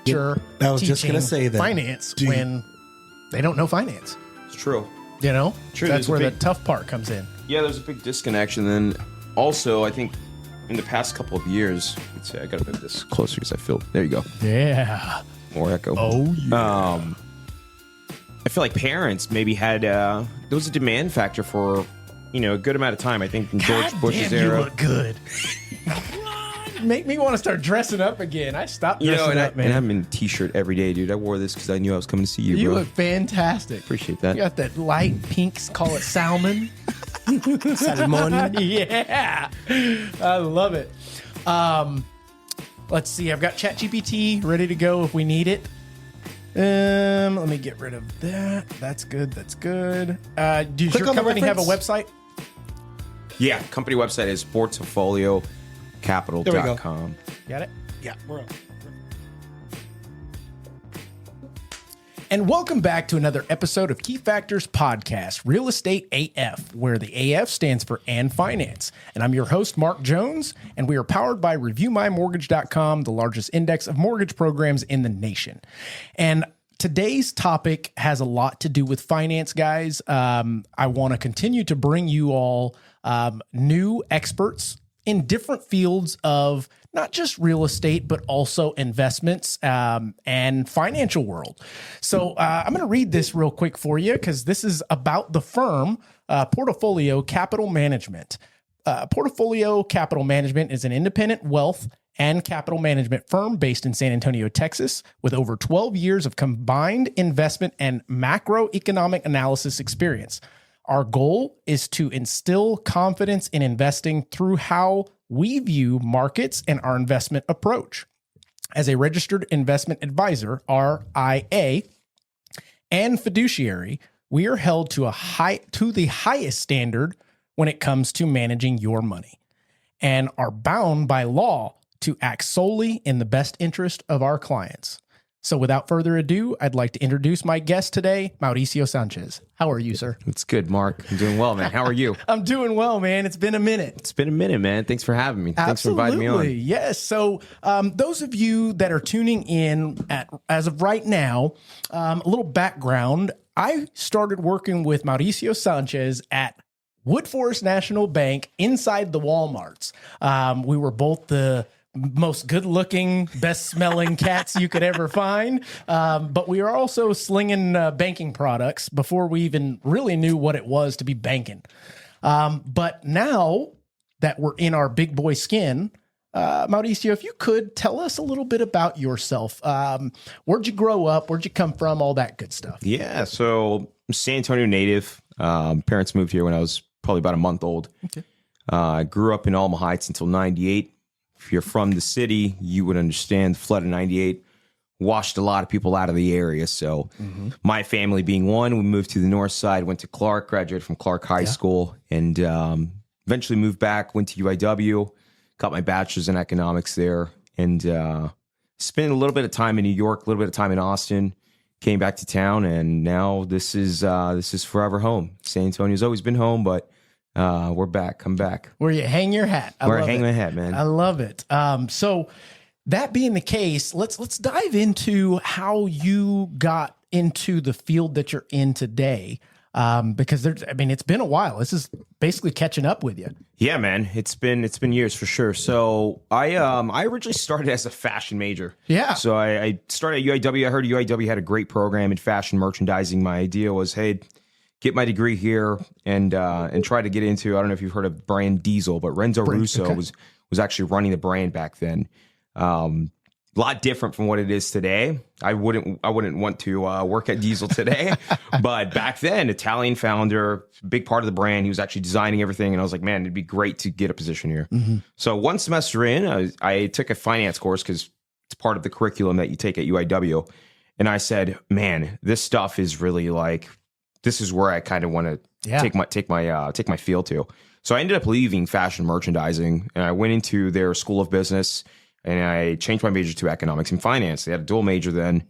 I was just going to say that. Finance when they don't know finance. It's true. You know? True. That's where the tough part comes in. Yeah, there's a big disconnection. Then also, I think in the past couple of years, let's say I got to move this closer because I feel. There you go. Yeah. More echo. Oh, yeah. I feel like parents maybe had there was a demand factor for a good amount of time. I think in George Bush's era. You look good. Make me want to start dressing up again. I stopped dressing up, man. And I'm in t-shirt every day, dude. I wore this because I knew I was coming to see you, You bro. look fantastic. Appreciate that. You got that light pinks, call it salmon. Salmon. Yeah. I love it. Let's see. I've got ChatGPT ready to go if we need it. Let me get rid of that. That's good. Does your company have a website? Yeah, company website is portafoliocapital.com. Got it? Yeah, we're up. And welcome back to another episode of Key Factors Podcast, Real Estate AF, where the AF stands for And Finance. And I'm your host, Mark Jones, and we are powered by ReviewMyMortgage.com, the largest index of mortgage programs in the nation. And today's topic has a lot to do with finance, guys. I want to continue to bring you all new experts in different fields of not just real estate, but also investments and financial world. So I'm going to read this real quick for you because this is about the firm Portafolio Capital Management. Portafolio Capital Management is an independent wealth and capital management firm based in San Antonio, Texas, with over 12 years of combined investment and macroeconomic analysis experience. Our goal is to instill confidence in investing through how we view markets and our investment approach. As a registered investment advisor, RIA, and fiduciary, we are held to the highest standard when it comes to managing your money and are bound by law to act solely in the best interest of our clients. So without further ado, I'd like to introduce my guest today, Mauricio Sanchez. How are you, sir? It's good, Mark. I'm doing well, man. How are you? I'm doing well, man. It's been a minute. It's been a minute, man. Thanks for having me. Thanks for inviting me on. Yes. So those of you that are tuning in as of right now, a little background. I started working with Mauricio Sanchez at Woodforest National Bank inside the Walmarts. We were both the most good-looking, best-smelling cats you could ever find. But we are also slinging banking products before we even really knew what it was to be banking. But now that we're in our big boy skin, Mauricio, if you could tell us a little bit about yourself. Where'd you grow up? Where'd you come from? All that good stuff. Yeah, so I'm San Antonio native. Parents moved here when I was probably about a month old. Okay. I grew up in Alma Heights until 98. If you're from the city, you would understand the flood of 98 washed a lot of people out of the area. So my family being one, we moved to the north side, went to Clark, graduated from Clark High School, and eventually moved back, went to UIW, got my bachelor's in economics there, and spent a little bit of time in New York, a little bit of time in Austin, came back to town, and now this is forever home. San Antonio's always been home, but we're back. I'm back. Where you hang your hat. Where I hang my hat, man. I love it. So that being the case, let's dive into how you got into the field that you're in today. Because it's been a while. This is basically catching up with you. Yeah, man. It's been years for sure. So I originally started as a fashion major. Yeah. So I started at UIW. I heard UIW had a great program in fashion merchandising. My idea was, hey, get my degree here and try to get into, I don't know if you've heard of brand Diesel, but Renzo Russo was actually running the brand back then. A lot different from what it is today. I wouldn't want to work at Diesel today, but back then, Italian founder, big part of the brand. He was actually designing everything, and I was like, man, it'd be great to get a position here. So one semester in, I took a finance course because it's part of the curriculum that you take at UIW, and I said, man, this stuff is really like, this is where I kind of want to take my field to. So I ended up leaving fashion merchandising, and I went into their school of business. And I changed my major to economics and finance. They had a dual major then.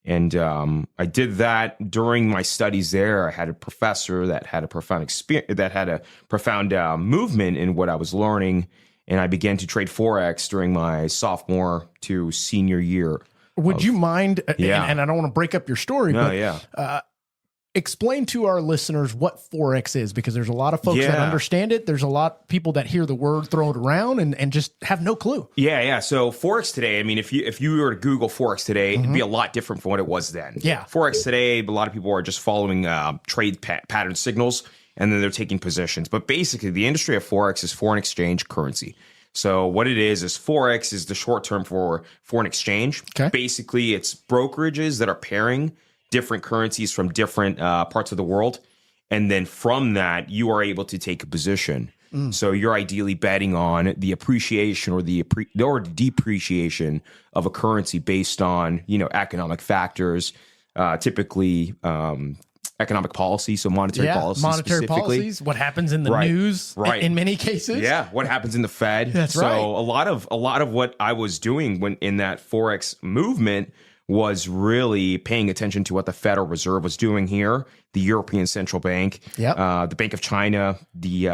And I did that during my studies there. I had a professor that had a profound experience, that had a profound movement in what I was learning. And I began to trade Forex during my sophomore to senior year Would you mind, Yeah. and I don't want to break up your story, No, but yeah. explain to our listeners what Forex is, because there's a lot of folks that Yeah. understand it. There's a lot of people that hear the word, throw it around, and just have no clue. Yeah. So Forex today, I mean, if you were to Google Forex today, it'd be a lot different from what it was then. Yeah. Forex today, a lot of people are just following trade pattern signals, and then they're taking positions. But basically, the industry of Forex is foreign exchange currency. So what it is Forex is the short term for foreign exchange. Okay. Basically, it's brokerages that are pairing different currencies from different parts of the world. And then from that, you are able to take a position. So you're ideally betting on the appreciation or the depreciation of a currency based on, economic factors, typically economic policy, so monetary policy monetary specifically. policies, what happens in the Right, news right. in many cases. Yeah, what happens in the Fed. That's so right. a lot of what I was doing when in that Forex movement was really paying attention to what the Federal Reserve was doing here, the European Central Bank, the Bank of China, the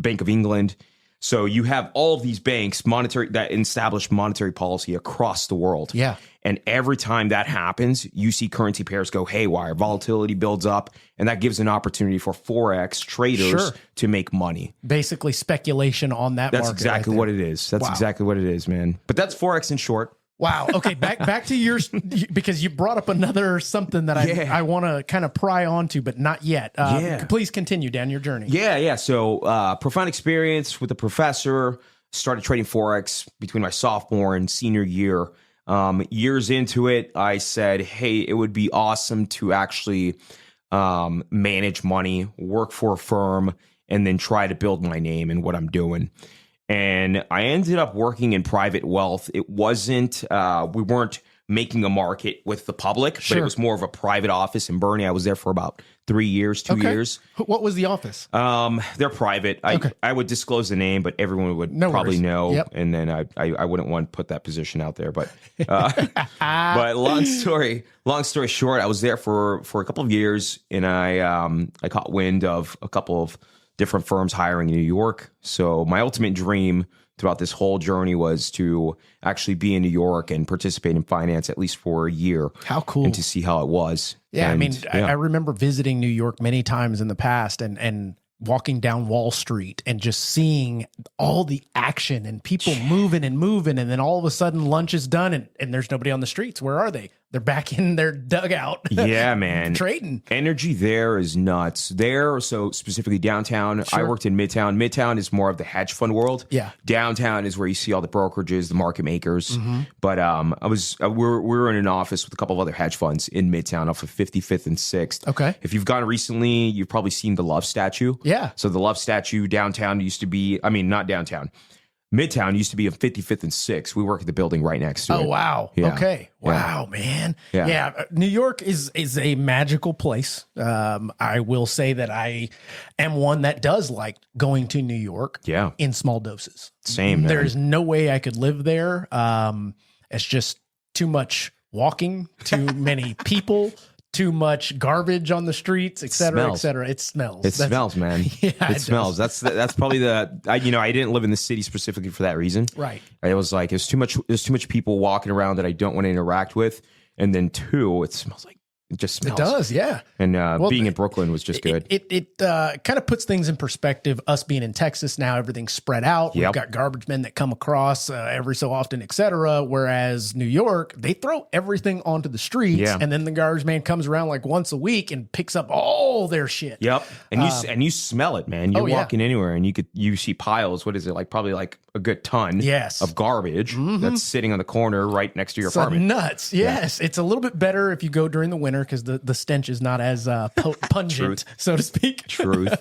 Bank of England. So you have all of these banks that establish monetary policy across the world. Yeah. And every time that happens, you see currency pairs go haywire, volatility builds up, and that gives an opportunity for Forex traders to make money. Basically speculation on that That's market. exactly what it is. That's exactly what it is, man. But that's Forex in short. Wow. Okay. Back to yours, because you brought up another something that I want to kind of pry onto, but not yet. Please continue down your journey. Yeah. So profound experience with a professor. Started trading Forex between my sophomore and senior year. Years into it, I said, hey, it would be awesome to actually manage money, work for a firm, and then try to build my name in what I'm doing. And I ended up working in private wealth. It wasn't, we weren't making a market with the public, but it was more of a private office in Bernie. I was there for about 3 years, 2 years. What was the office? They're private. I would disclose the name, but everyone would probably know. Yep. And then I wouldn't want to put that position out there. But but long story short, I was there for a couple of years, and I caught wind of a couple of different firms hiring in New York. So my ultimate dream throughout this whole journey was to actually be in New York and participate in finance at least for a year. How cool. And to see how it was. Yeah, And, I remember visiting New York many times in the past and walking down Wall Street and just seeing all the action and people moving. And then all of a sudden lunch is done and there's nobody on the streets. Where are they? They're back in their dugout. Yeah, man. Trading. Energy there is nuts. There, so specifically downtown, I worked in Midtown. Midtown is more of the hedge fund world. Yeah. Downtown is where you see all the brokerages, the market makers. But we were in an office with a couple of other hedge funds in Midtown off of 55th and 6th. Okay. If you've gone recently, you've probably seen the Love statue. Yeah. So the Love statue downtown used to be, not downtown. Midtown used to be on 55th and 6th. We work at the building right next to it. Oh, wow. Yeah. Okay. Wow, man. Yeah. New York is a magical place. I will say that I am one that does like going to New York in small doses. Same, man. There's no way I could live there. It's just too much walking, too many people, too much garbage on the streets, et cetera, et cetera. It smells. It smells, man. Yeah, it smells. That's probably I didn't live in the city specifically for that reason. Right. It was like there's too much people walking around that I don't want to interact with, and then two, it smells like it just smells. It does, yeah. And being in Brooklyn was just good. It kind of puts things in perspective. Us being in Texas now, everything's spread out. We've got garbage men that come across every so often, et cetera. Whereas New York, they throw everything onto the streets, and then the garbage man comes around like once a week and picks up all their shit. Yep, and you smell it, man. You're walking anywhere, and you see piles. What is it like? Probably like a good ton. of garbage that's sitting on the corner right next to your apartment. Nuts. Yes, it's a little bit better if you go during the winter because the stench is not as pungent, so to speak. Truth.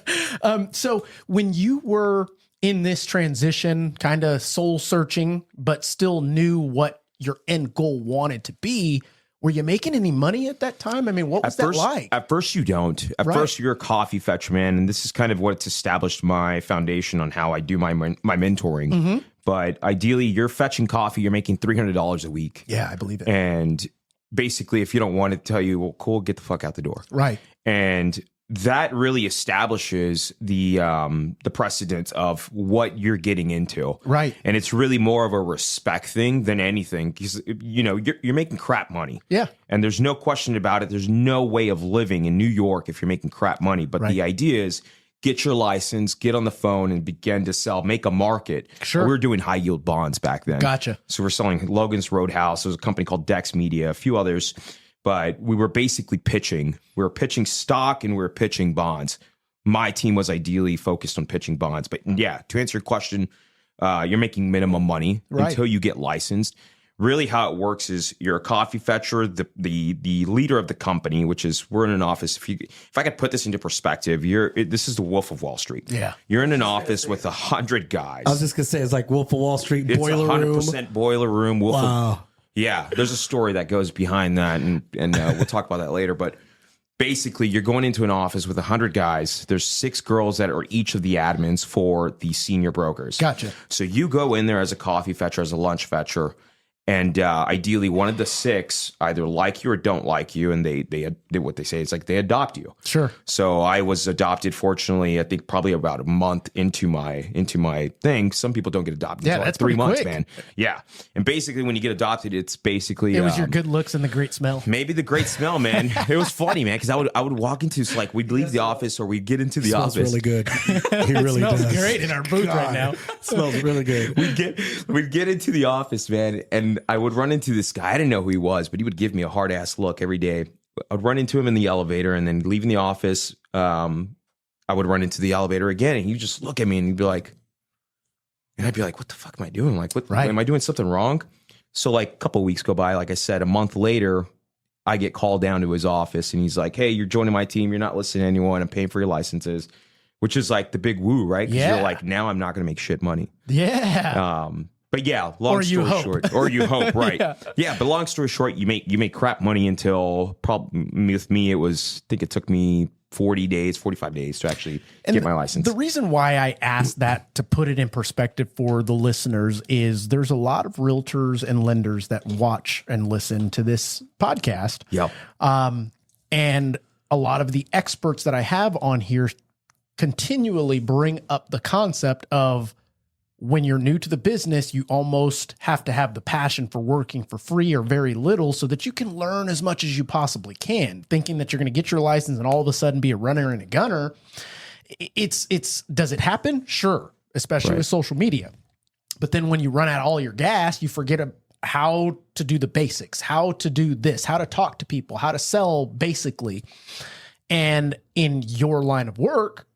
So when you were in this transition, kind of soul searching, but still knew what your end goal wanted to be, were you making any money at that time? I mean, what was that like? At first, you don't. At first, you're a coffee fetcher, man. And this is kind of what's established my foundation on how I do my mentoring. But ideally, you're fetching coffee, you're making $300 a week. Yeah, I believe it. And basically, if you don't want to tell you, well, cool, get the fuck out the door. Right. And that really establishes the precedent of what you're getting into. Right. And it's really more of a respect thing than anything, because, you know, you're making crap money. Yeah. And there's no question about it. There's no way of living in New York if you're making crap money. But the idea is get your license, get on the phone and begin to sell, make a market. Sure. We were doing high yield bonds back then. Gotcha. So we're selling Logan's Roadhouse. There was a company called Dex Media, a few others. But we were basically pitching. We were pitching stock and we were pitching bonds. My team was ideally focused on pitching bonds. But yeah, to answer your question, you're making minimum money until you get licensed. Really how it works is you're a coffee fetcher, the leader of the company, which is we're in an office. If I could put this into perspective, this is the Wolf of Wall Street. Yeah. You're in an office with 100 guys. I was just going to say, it's like Wolf of Wall Street, boiler room. It's 100% boiler room. Yeah, there's a story that goes behind that, and we'll talk about that later. But basically, you're going into an office with 100 guys. There's 6 girls that are each of the admins for the senior brokers. Gotcha. So you go in there as a coffee fetcher, as a lunch fetcher, and ideally one of the 6 either like you or don't like you, and they what they say is like they adopt you. Sure. So I was adopted. Fortunately, I think probably about a month into my thing. Some people don't get adopted. Yeah, until that's like 3 pretty months, quick. man. Yeah, and basically when you get adopted, it's basically It was your good looks and the great smell. maybe the great smell, man. It was funny, man, because I would walk into like we'd leave the office or we'd get into the Smells office. really good. He really Smells does. great in our booth right now. Smells really good. We'd get into the office, man, and I would run into this guy. I didn't know who he was, but he would give me a hard ass look every day. I'd run into him in the elevator, and then leaving the office, I would run into the elevator again, and he'd just look at me, and he'd be like, and I'd be like, "What the fuck am I doing? Like, what? Am I doing something wrong?" So, like, a couple of weeks go by. Like I said, a month later, I get called down to his office, and he's like, "Hey, you're joining my team. You're not listening to anyone. I'm paying for your licenses," which is like the big woo, right? Because you're like, now I'm not going to make shit money. Yeah. But yeah, long story short, or you hope, right? Yeah, but long story short, you make crap money until probably with me, I think it took me 45 days to actually get my license. The reason why I asked that, to put it in perspective for the listeners, is there's a lot of realtors and lenders that watch and listen to this podcast. Yeah. And a lot of the experts that I have on here continually bring up the concept of, when you're new to the business, you almost have to have the passion for working for free or very little so that you can learn as much as you possibly can. Thinking that you're going to get your license and all of a sudden be a runner and a gunner. Does it happen? Sure. Especially with social media. But then when you run out all your gas, you forget how to do the basics, how to do this, how to talk to people, how to sell basically. And in your line of work,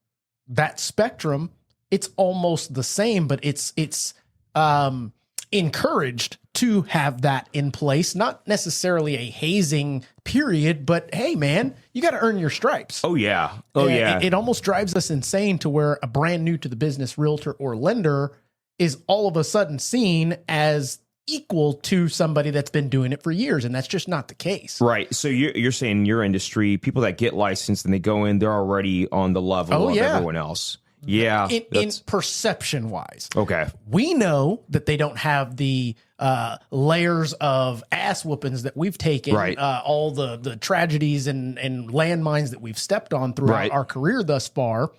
that spectrum, it's almost the same, but it's encouraged to have that in place. Not necessarily a hazing period, but hey, man, you got to earn your stripes. Oh yeah, yeah. It almost drives us insane to where a brand new to the business realtor or lender is all of a sudden seen as equal to somebody that's been doing it for years, and that's just not the case. Right. So you're saying your industry, people that get licensed and they go in, they're already on the level of everyone else. Yeah. In perception wise. Okay. We know that they don't have the layers of ass whoopings that we've taken, all the tragedies and landmines that we've stepped on throughout our career thus far.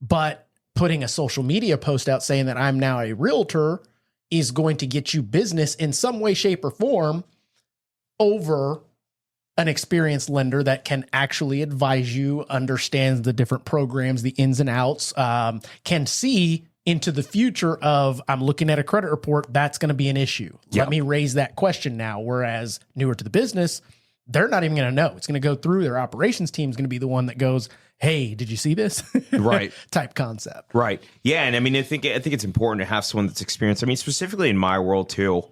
But putting a social media post out saying that I'm now a realtor is going to get you business in some way, shape, or form over an experienced lender that can actually advise you, understands the different programs, the ins and outs, can see into the future of, I'm looking at a credit report, that's going to be an issue. Let me raise that question now. Whereas newer to the business, they're not even going to know. It's going to go through their operations team is going to be the one that goes, hey, did you see this? Right. Type concept. Right. Yeah. And I mean, I think it's important to have someone that's experienced. I mean, specifically in my world too.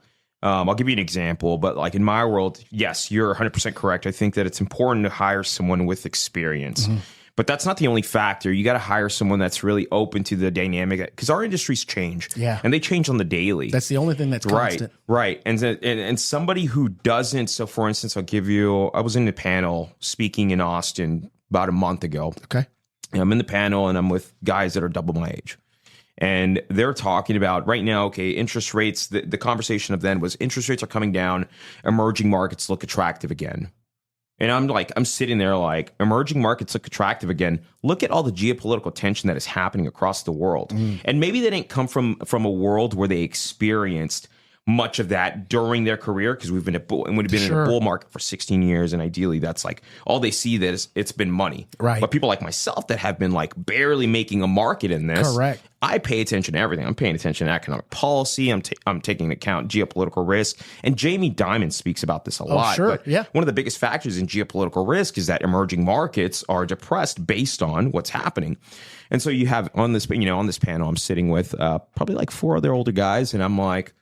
I'll give you an example, but like in my world, yes, you're 100% correct. I think that it's important to hire someone with experience, but that's not the only factor. You got to hire someone that's really open to the dynamic, because our industries change, and they change on the daily. That's the only thing that's constant. Right. And somebody who doesn't. So, for instance, I was in the panel speaking in Austin about a month ago. Okay, I'm in the panel and I'm with guys that are double my age. And they're talking about right now, okay, interest rates, the conversation of then was interest rates are coming down, emerging markets look attractive again. And I'm sitting there like, emerging markets look attractive again. Look at all the geopolitical tension that is happening across the world. And maybe they didn't come from a world where they experienced much of that during their career, because we've been in a bull market for 16 years, and ideally that's like all they see that is it's been money. Right. But people like myself that have been like barely making a market in this, correct, I pay attention to everything. I'm paying attention to economic policy. I'm taking into account geopolitical risk. And Jamie Dimon speaks about this a lot. sure. But Yeah. one of the biggest factors in geopolitical risk is that emerging markets are depressed based on what's happening. And so you have on this panel, I'm sitting with probably like 4 other older guys, and I'm like,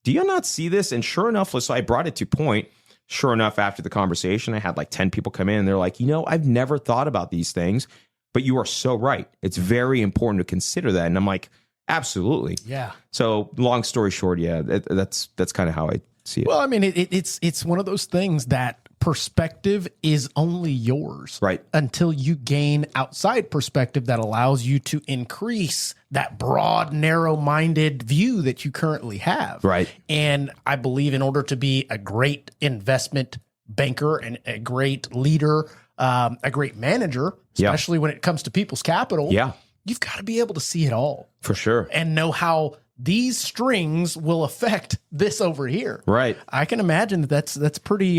do you not see this? And sure enough, so I brought it to point. Sure enough, after the conversation, I had like 10 people come in and they're like, I've never thought about these things, but you are so right. It's very important to consider that. And I'm like, absolutely. Yeah. So long story short, yeah, that's kind of how I see it. Well, I mean, it's one of those things that perspective is only yours, Right. until you gain outside perspective that allows you to increase that broad, narrow-minded view that you currently have. Right. And I believe in order to be a great investment banker and a great leader, a great manager, Yeah. especially when it comes to people's capital, Yeah. you've got to be able to see it all For sure. and know how these strings will affect this over here. Right. I can imagine that's pretty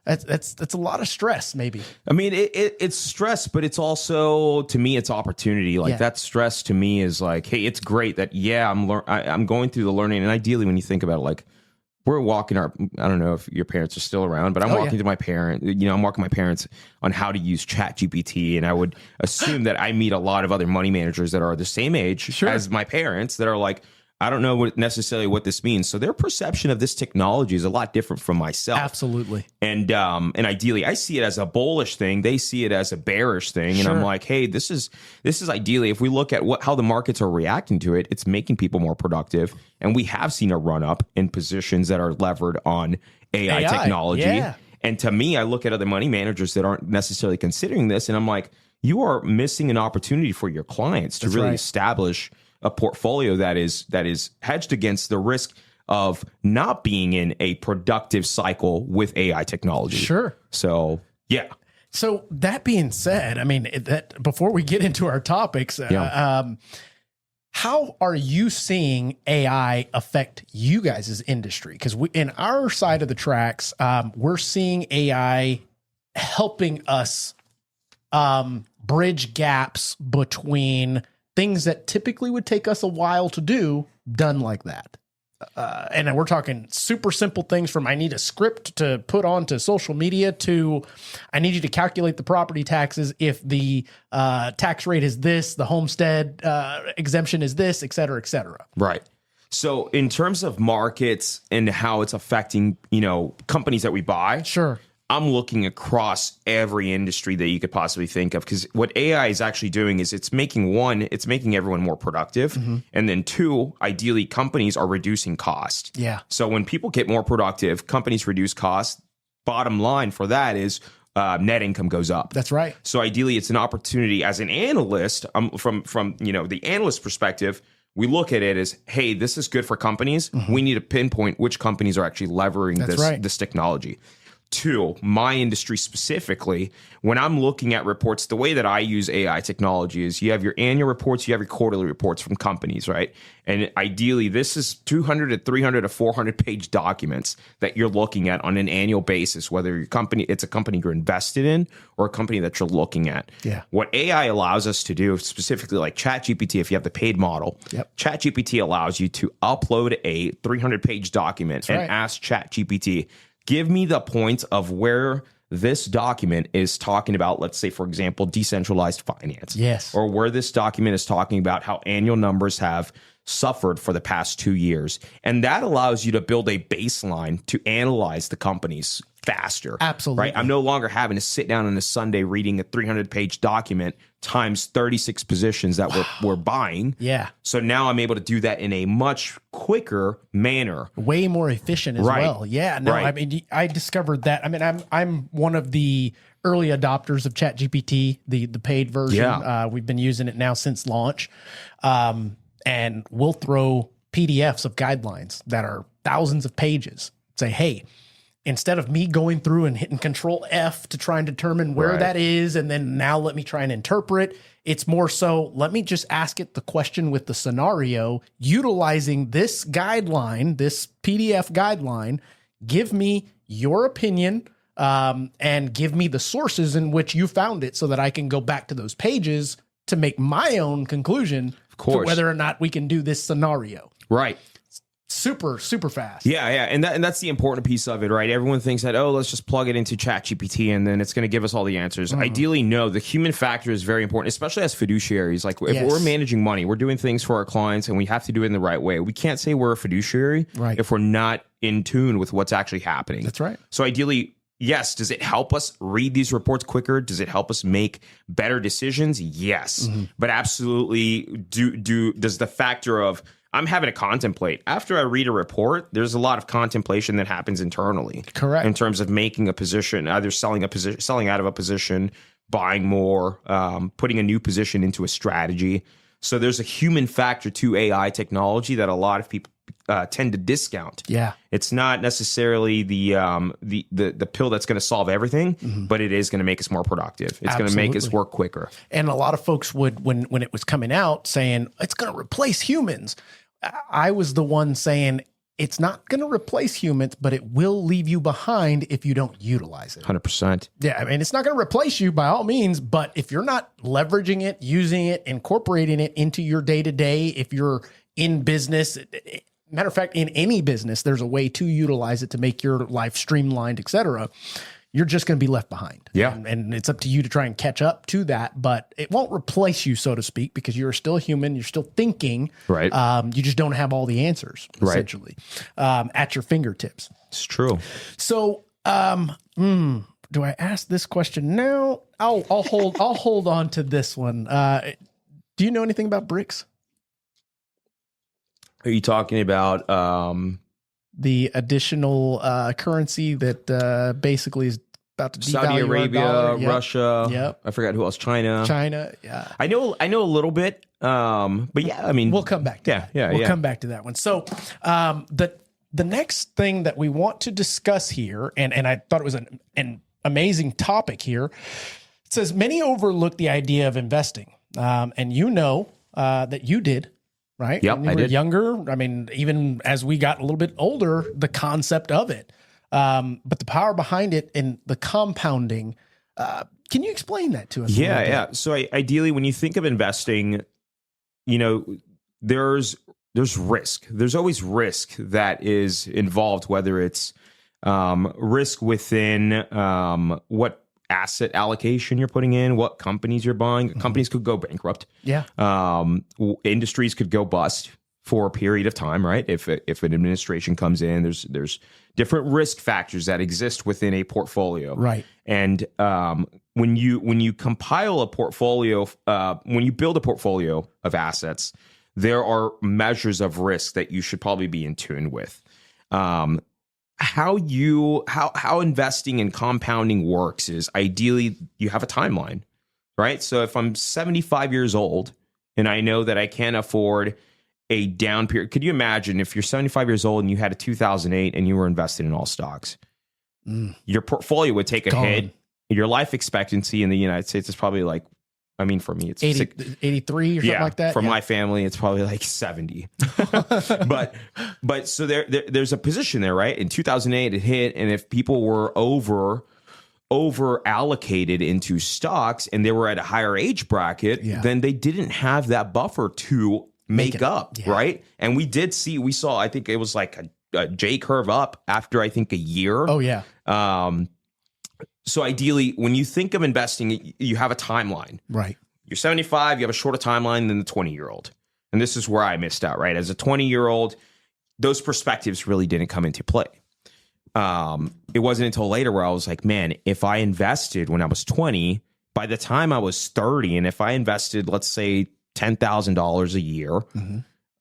that's a lot of stress, maybe. I mean, it's stress, but it's also, to me, it's opportunity. Like that stress to me is like, hey, it's great that, I'm going through the learning. And ideally, when you think about it, like we're walking I don't know if your parents are still around, but I'm walking to my parent, I'm walking my parents on how to use ChatGPT. And I would assume that I meet a lot of other money managers that are the same age as my parents that are like, I don't know necessarily what this means. So their perception of this technology is a lot different from myself. Absolutely. And ideally, I see it as a bullish thing. They see it as a bearish thing. And I'm like, hey, this is ideally, if we look at how the markets are reacting to it, it's making people more productive. And we have seen a run up in positions that are levered on AI technology. Yeah. And to me, I look at other money managers that aren't necessarily considering this, and I'm like, you are missing an opportunity for your clients to really establish a portfolio that is hedged against the risk of not being in a productive cycle with AI technology. Sure. So, yeah. So that being said, I mean, that before we get into our topics, how are you seeing AI affect you guys' industry? Because in our side of the tracks, we're seeing AI helping us bridge gaps between things that typically would take us a while to do, done like that. And we're talking super simple things from I need a script to put onto social media to I need you to calculate the property taxes if the tax rate is this, the homestead exemption is this, et cetera, et cetera. Right. So in terms of markets and how it's affecting, companies that we buy. Sure. I'm looking across every industry that you could possibly think of, because what AI is actually doing is it's making everyone more productive. Mm-hmm. And then 2, ideally, companies are reducing cost. Yeah. So when people get more productive, companies reduce cost. Bottom line for that is net income goes up. That's right. So ideally, it's an opportunity as an analyst from the analyst perspective. We look at it as, hey, this is good for companies. Mm-hmm. We need to pinpoint which companies are actually leveraging this technology. 2, my industry specifically, when I'm looking at reports, the way that I use AI technology is you have your annual reports, you have your quarterly reports from companies, right? And ideally, this is 200 to 300 to 400 page documents that you're looking at on an annual basis, whether it's a company you're invested in or a company that you're looking at. Yeah. What AI allows us to do, specifically like ChatGPT, if you have the paid model, ChatGPT allows you to upload a 300 page document and ask ChatGPT, give me the points of where this document is talking about, let's say, for example, decentralized finance. Yes. Or where this document is talking about how annual numbers have suffered for the past 2 years. And that allows you to build a baseline to analyze the companies faster. Absolutely. Right? I'm no longer having to sit down on a Sunday reading a 300-page document times 36 positions that we're buying. Yeah. So now I'm able to do that in a much quicker manner. Way more efficient as well. Yeah. No, I mean, I discovered that. I mean, I'm one of the early adopters of ChatGPT, the paid version. Yeah. We've been using it now since launch. And we'll throw PDFs of guidelines that are thousands of pages. Say, hey, instead of me going through and hitting Control F to try and determine where Right. that is, and then now let me try and interpret, it's more so let me just ask it the question with the scenario, utilizing this guideline, this PDF guideline. Give me your opinion and give me the sources in which you found it so that I can go back to those pages to make my own conclusion to whether or not we can do this scenario. Right. Super, super fast. Yeah, yeah. And that's the important piece of it, right? Everyone thinks that, oh, let's just plug it into ChatGPT and then it's going to give us all the answers. Ideally, no. The human factor is very important, especially as fiduciaries. Like if we're managing money, we're doing things for our clients and we have to do it in the right way. We can't say we're a fiduciary if we're not in tune with what's actually happening. That's right. So ideally, yes. Does it help us read these reports quicker? Does it help us make better decisions? Yes. But absolutely, does the factor of I'm having to contemplate. After I read a report, there's a lot of contemplation that happens internally. Correct. In terms of making a position, either selling out of a position, buying more, putting a new position into a strategy. So there's a human factor to AI technology that a lot of people tend to discount. Yeah. It's not necessarily the pill that's going to solve everything, but it is going to make us more productive. It's going to make us work quicker. And a lot of folks would, when it was coming out, saying it's going to replace humans. I was the one saying it's not going to replace humans, but it will leave you behind if you don't utilize it. 100%. Yeah, I mean, it's not going to replace you by all means, but if you're not leveraging it, using it, incorporating it into your day-to-day, if you're in business, matter of fact, in any business, there's a way to utilize it to make your life streamlined, et cetera. You're just going to be left behind. Yeah. And it's up to you to try and catch up to that, but it won't replace you, so to speak, because you're still human. You're still thinking. Right. You just don't have all the answers, essentially, at your fingertips. It's true. So, do I ask this question now? I'll hold on to this one. Do you know anything about BRICS? Are you talking about the additional currency that basically is about to devalue Saudi our Arabia, dollar? Yep. Russia? Yep. I forgot who else. China. Yeah. I know a little bit. But yeah, I mean, We'll come back to that. We'll come back to that one. So the next thing that we want to discuss here, and I thought it was an amazing topic here, it says many overlook the idea of investing. And you know that you did. Right? Yep, when you were younger. I mean, even as we got a little bit older, the concept of it, but the power behind it and the compounding. Can you explain that to us? Yeah. So ideally, when you think of investing, you know, there's risk. There's always risk that is involved, whether it's risk within what asset allocation you're putting in, what companies you're buying. Companies could go bankrupt. Yeah. Industries could go bust for a period of time, right? If an administration comes in, there's different risk factors that exist within a portfolio. Right. And when you compile a portfolio, when you build a portfolio of assets, there are measures of risk that you should probably be in tune with. How investing and compounding works is ideally you have a timeline, right? So if I'm 75 years old and I know that I can't afford a down period, could you imagine if you're 75 years old and you had a 2008 and you were invested in all stocks? Your portfolio would take a hit. Your life expectancy in the United States is probably like, I mean, for me, it's 83 or something like that. For my family, it's probably like 70. but so there's a position there, right? In 2008, it hit, and if people were over allocated into stocks and they were at a higher age bracket, then they didn't have that buffer to make up, right? And we saw, I think it was like a J curve up after I think a year. Oh yeah. So ideally, when you think of investing, you have a timeline. Right. You're 75, you have a shorter timeline than the 20-year-old. And this is where I missed out, right? As a 20-year-old, those perspectives really didn't come into play. It wasn't until later where I was like, man, if I invested when I was 20, by the time I was 30, and if I invested, let's say, $10,000 a year,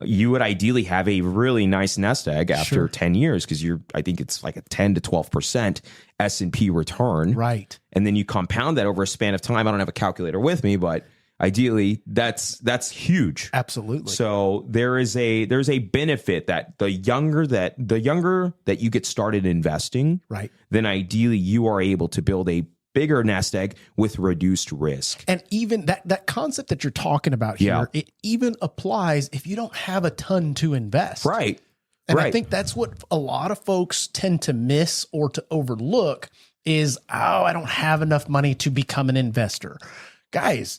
you would ideally have a really nice nest egg after 10 years because I think it's like a 10 to 12% S&P return. Right. And then you compound that over a span of time. I don't have a calculator with me, but ideally that's huge. Absolutely. So there's a benefit that the younger that you get started investing, right, then ideally you are able to build a bigger nest egg with reduced risk. And even that concept that you're talking about here, it even applies if you don't have a ton to invest. Right. And right. I think that's what a lot of folks tend to miss or to overlook is, I don't have enough money to become an investor. Guys,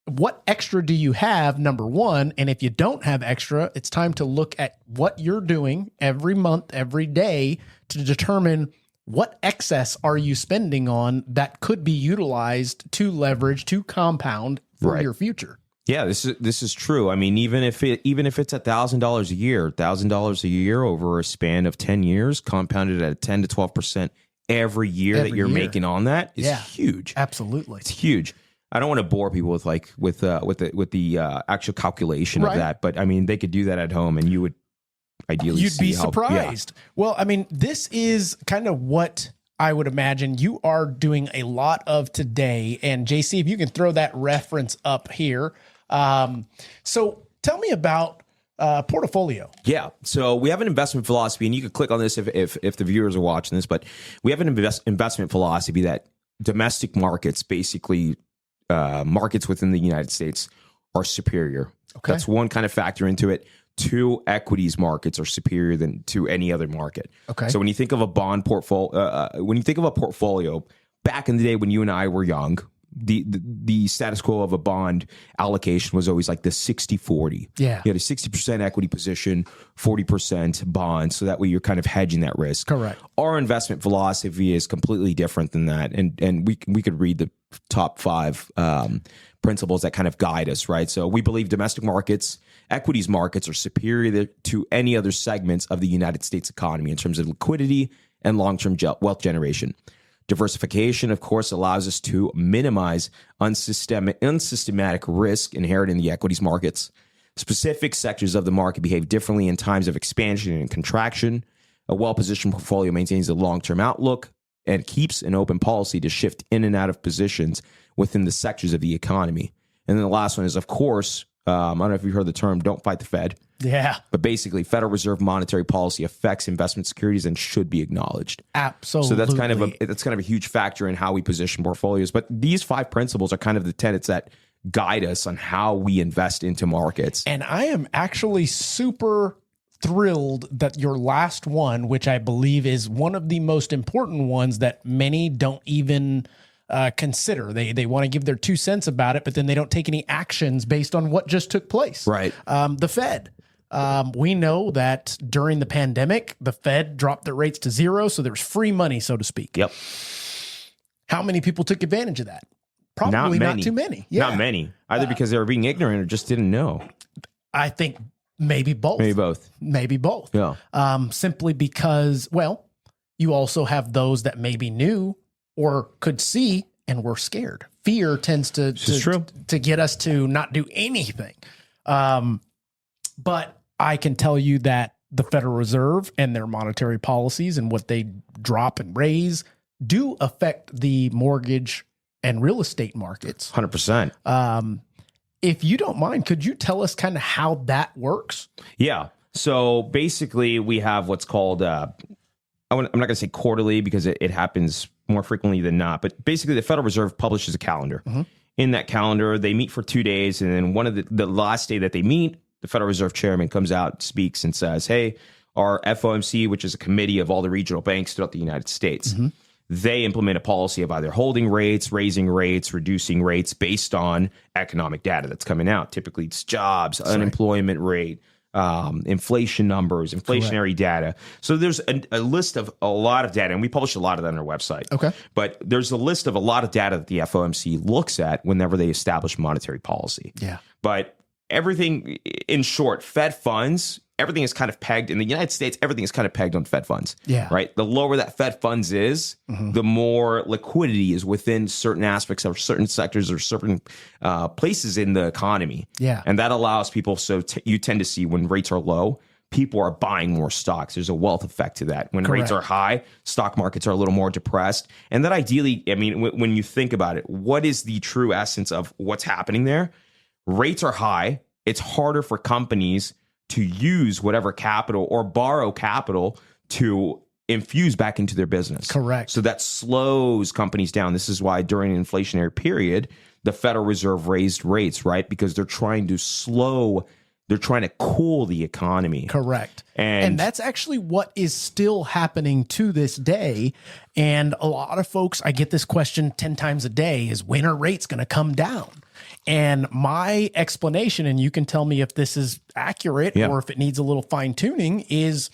what extra do you have, number one? And if you don't have extra, it's time to look at what you're doing every month, every day to determine what excess are you spending on that could be utilized to leverage, to compound for your future. Yeah, this is true. I mean, even if it's $1,000 a year, over a span of 10 years, compounded at 10 to 12% every year that you're making on that is huge. Absolutely, it's huge. I don't want to bore people with the actual calculation of that, but I mean, they could do that at home, and you would ideally you'd be surprised. Well, I mean, this is kind of what I would imagine you are doing a lot of today. And JC, if you can throw that reference up here. So tell me about Portafolio. Yeah. So we have an investment philosophy, and you can click on this if the viewers are watching this, but we have an investment philosophy that domestic markets, basically markets within the United States, are superior. Okay. That's one kind of factor into it. Two, equities markets are superior than to any other market. Okay. So when you think of a bond portfolio, portfolio, back in the day when you and I were young, the status quo of a bond allocation was always like the 60-40. Yeah. You had a 60% equity position, 40% bonds. So that way you're kind of hedging that risk. Correct. Our investment philosophy is completely different than that. And we could read the top 5 principles that kind of guide us, right? So we believe domestic markets, equities markets are superior to any other segments of the United States economy in terms of liquidity and long-term wealth generation. Diversification, of course, allows us to minimize unsystematic risk inherent in the equities markets. Specific sectors of the market behave differently in times of expansion and contraction. A well-positioned portfolio maintains a long-term outlook and keeps an open policy to shift in and out of positions within the sectors of the economy. And then the last one is, of course, I don't know if you've heard the term, don't fight the Fed. Yeah. But basically, Federal Reserve monetary policy affects investment securities and should be acknowledged. Absolutely. So that's kind of a huge factor in how we position portfolios. But these 5 principles are kind of the tenets that guide us on how we invest into markets. And I am actually super thrilled that your last one, which I believe is one of the most important ones that many don't even consider. They want to give their 2 cents about it, but then they don't take any actions based on what just took place. Right. The Fed. We know that during the pandemic, the Fed dropped their rates to 0, so there was free money, so to speak. Yep. How many people took advantage of that? Probably not too many. Yeah. Not many. Either because they were being ignorant or just didn't know. I think maybe both. Maybe both. Yeah. Simply because, well, you also have those that maybe knew or could see and were scared. Fear tends to get us to not do anything. But I can tell you that the Federal Reserve and their monetary policies and what they drop and raise do affect the mortgage and real estate markets. 100%. If you don't mind, could you tell us kind of how that works? Yeah. So basically, we have what's called, I'm not going to say quarterly because it happens more frequently than not, but basically the Federal Reserve publishes a calendar. Mm-hmm. In that calendar, they meet for 2 days, and then one of the last day that they meet, the Federal Reserve chairman comes out, speaks, and says, hey, our FOMC, which is a committee of all the regional banks throughout the United States, mm-hmm. they implement a policy of either holding rates, raising rates, reducing rates based on economic data that's coming out. Typically, it's jobs, unemployment rate, inflation numbers, inflationary data. So there's a list of a lot of data, and we publish a lot of that on our website. Okay. But there's a list of a lot of data that the FOMC looks at whenever they establish monetary policy. Yeah. But everything, in short, Fed funds, everything is kind of pegged in the United States. Everything is kind of pegged on Fed funds. Yeah. Right. The lower that Fed funds is, mm-hmm. the more liquidity is within certain aspects of certain sectors or certain places in the economy. Yeah. And that allows people. So you tend to see when rates are low, people are buying more stocks. There's a wealth effect to that. When rates Correct. are high, stock markets are a little more depressed. And that ideally, I mean, when you think about it, what is the true essence of what's happening there? Rates are high. It's harder for companies to use whatever capital or borrow capital to infuse back into their business. Correct. So that slows companies down. This is why during an inflationary period, the Federal Reserve raised rates, right? Because they're trying to cool the economy. Correct. And that's actually what is still happening to this day. And a lot of folks, I get this question 10 times a day, is when are rates going to come down? And my explanation, and you can tell me if this is accurate or if it needs a little fine tuning, is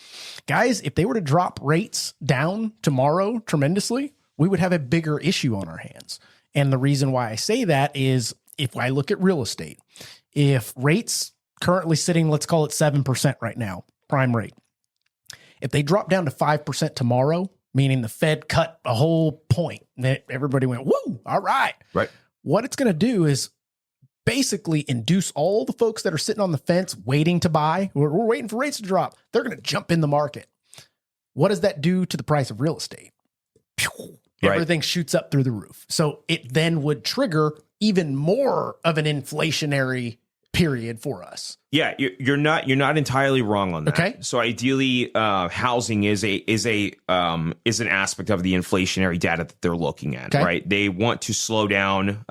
guys, if they were to drop rates down tomorrow tremendously, we would have a bigger issue on our hands. And the reason why I say that is if I look at real estate, if rates currently sitting, let's call it 7% right now, prime rate. If they drop down to 5% tomorrow, meaning the Fed cut a whole point, that everybody went, woo, all right. Right. What it's going to do is basically induce all the folks that are sitting on the fence waiting to buy. We're waiting for rates to drop. They're going to jump in the market. What does that do to the price of real estate? Right. Everything shoots up through the roof. So it then would trigger even more of an inflationary period for us. Yeah, you're not entirely wrong on that. Okay. So ideally, housing is an aspect of the inflationary data that they're looking at. Okay. Right. They want to slow down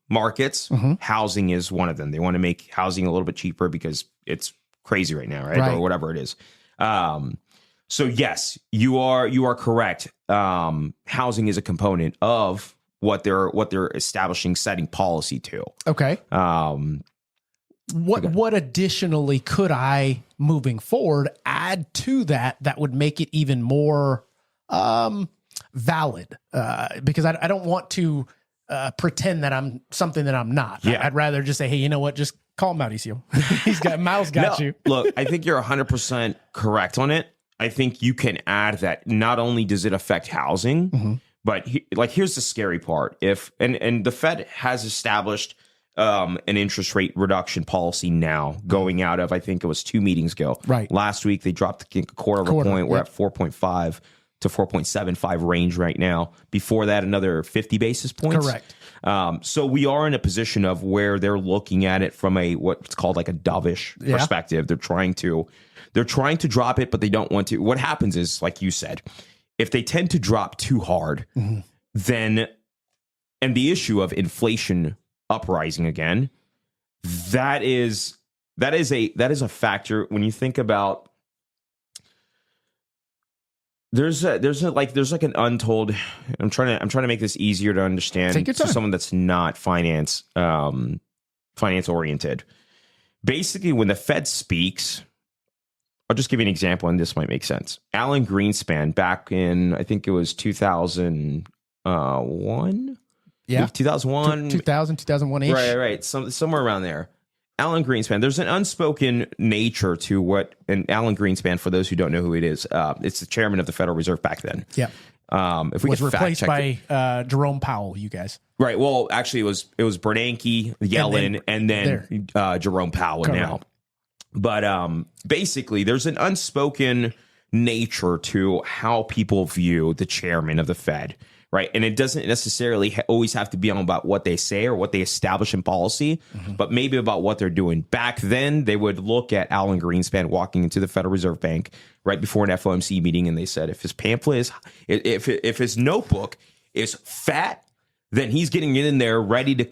markets. Housing is one of them. They want to make housing a little bit cheaper because it's crazy right now, right? Or whatever it is. So yes, you are correct. Housing is a component of what they're establishing, setting policy to. Okay. What additionally could I, moving forward, add to that would make it even more valid? Because I don't want to pretend that I'm something that I'm not. Yeah. I'd rather just say, hey, you know what? Just call Mauricio. Miles got you. Look, I think you're 100% correct on it. I think you can add that not only does it affect housing, but here's the scary part. And the Fed has established an interest rate reduction policy now going out of, I think it was 2 meetings ago. Right. Last week, they dropped a quarter of a point. We're at 4.5 to 4.75 range right now. Before that, another 50 basis points. Correct. So we are in a position of where they're looking at it from what's called like a dovish perspective. They're trying to drop it, but they don't want to. What happens is, like you said, if they tend to drop too hard, then, and the issue of inflation uprising again, that is a factor when you think about. There's like an untold. I'm trying to make this easier to understand to someone that's not finance oriented. Basically, when the Fed speaks, I'll just give you an example, and this might make sense. Alan Greenspan, back in, I think it was 2001. Yeah. 2001. 2001-ish. Right. Somewhere around there. Alan Greenspan, there's an unspoken nature to what, and Alan Greenspan, for those who don't know who it is, it's the chairman of the Federal Reserve back then. Yeah. If we was could replaced by Jerome Powell, you guys. Right. Well, actually, it was Bernanke, Yellen, and then Jerome Powell now. But basically, there's an unspoken nature to how people view the chairman of the Fed, right? And it doesn't necessarily always have to be on about what they say or what they establish in policy, but maybe about what they're doing. Back then, they would look at Alan Greenspan walking into the Federal Reserve Bank right before an FOMC meeting, and they said, if his pamphlet is, if his notebook is fat, then he's getting in there ready to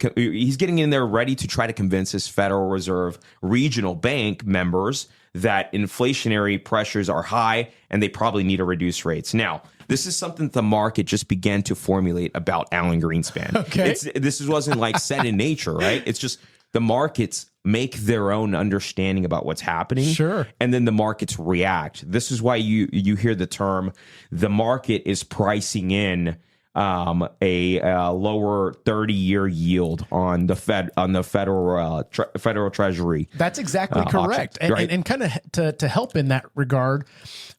try to convince his Federal Reserve regional bank members that inflationary pressures are high and they probably need to reduce rates. Now, this is something the market just began to formulate about Alan Greenspan. Okay. This wasn't like set in nature, right? It's just the markets make their own understanding about what's happening. Sure. And then the markets react. This is why you hear the term, the market is pricing in a lower 30-year yield on the federal treasury. That's exactly correct. Options, right? And kind of to help in that regard,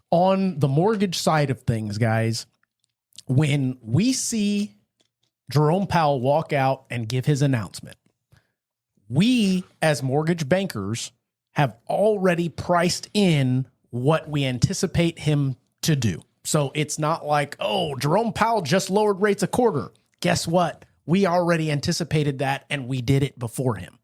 on the mortgage side of things, guys, when we see Jerome Powell walk out and give his announcement, we as mortgage bankers have already priced in what we anticipate him to do. So it's not like, oh, Jerome Powell just lowered rates a quarter. Guess what? We already anticipated that, and we did it before him.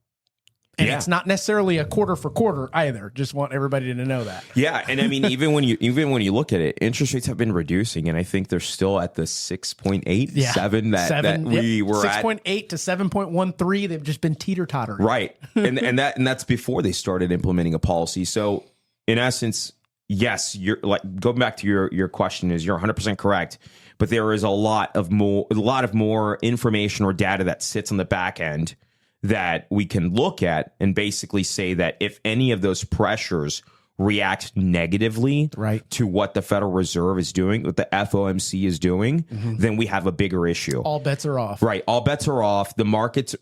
And it's not necessarily a quarter for quarter either. Just want everybody to know that. Yeah, and I mean, even when you look at it, interest rates have been reducing, and I think they're still at the 6.8, 7 that we were at. 6.8 to 7.13. They've just been teeter-tottering. Right, and that's before they started implementing a policy. So, in essence, yes, you're like going back to your question is you're 100% correct, but there is a lot of more information or data that sits on the back end that we can look at and basically say that if any of those pressures react negatively to what the Federal Reserve is doing, what the FOMC is doing, then we have a bigger issue. All bets are off. Right. All bets are off. The markets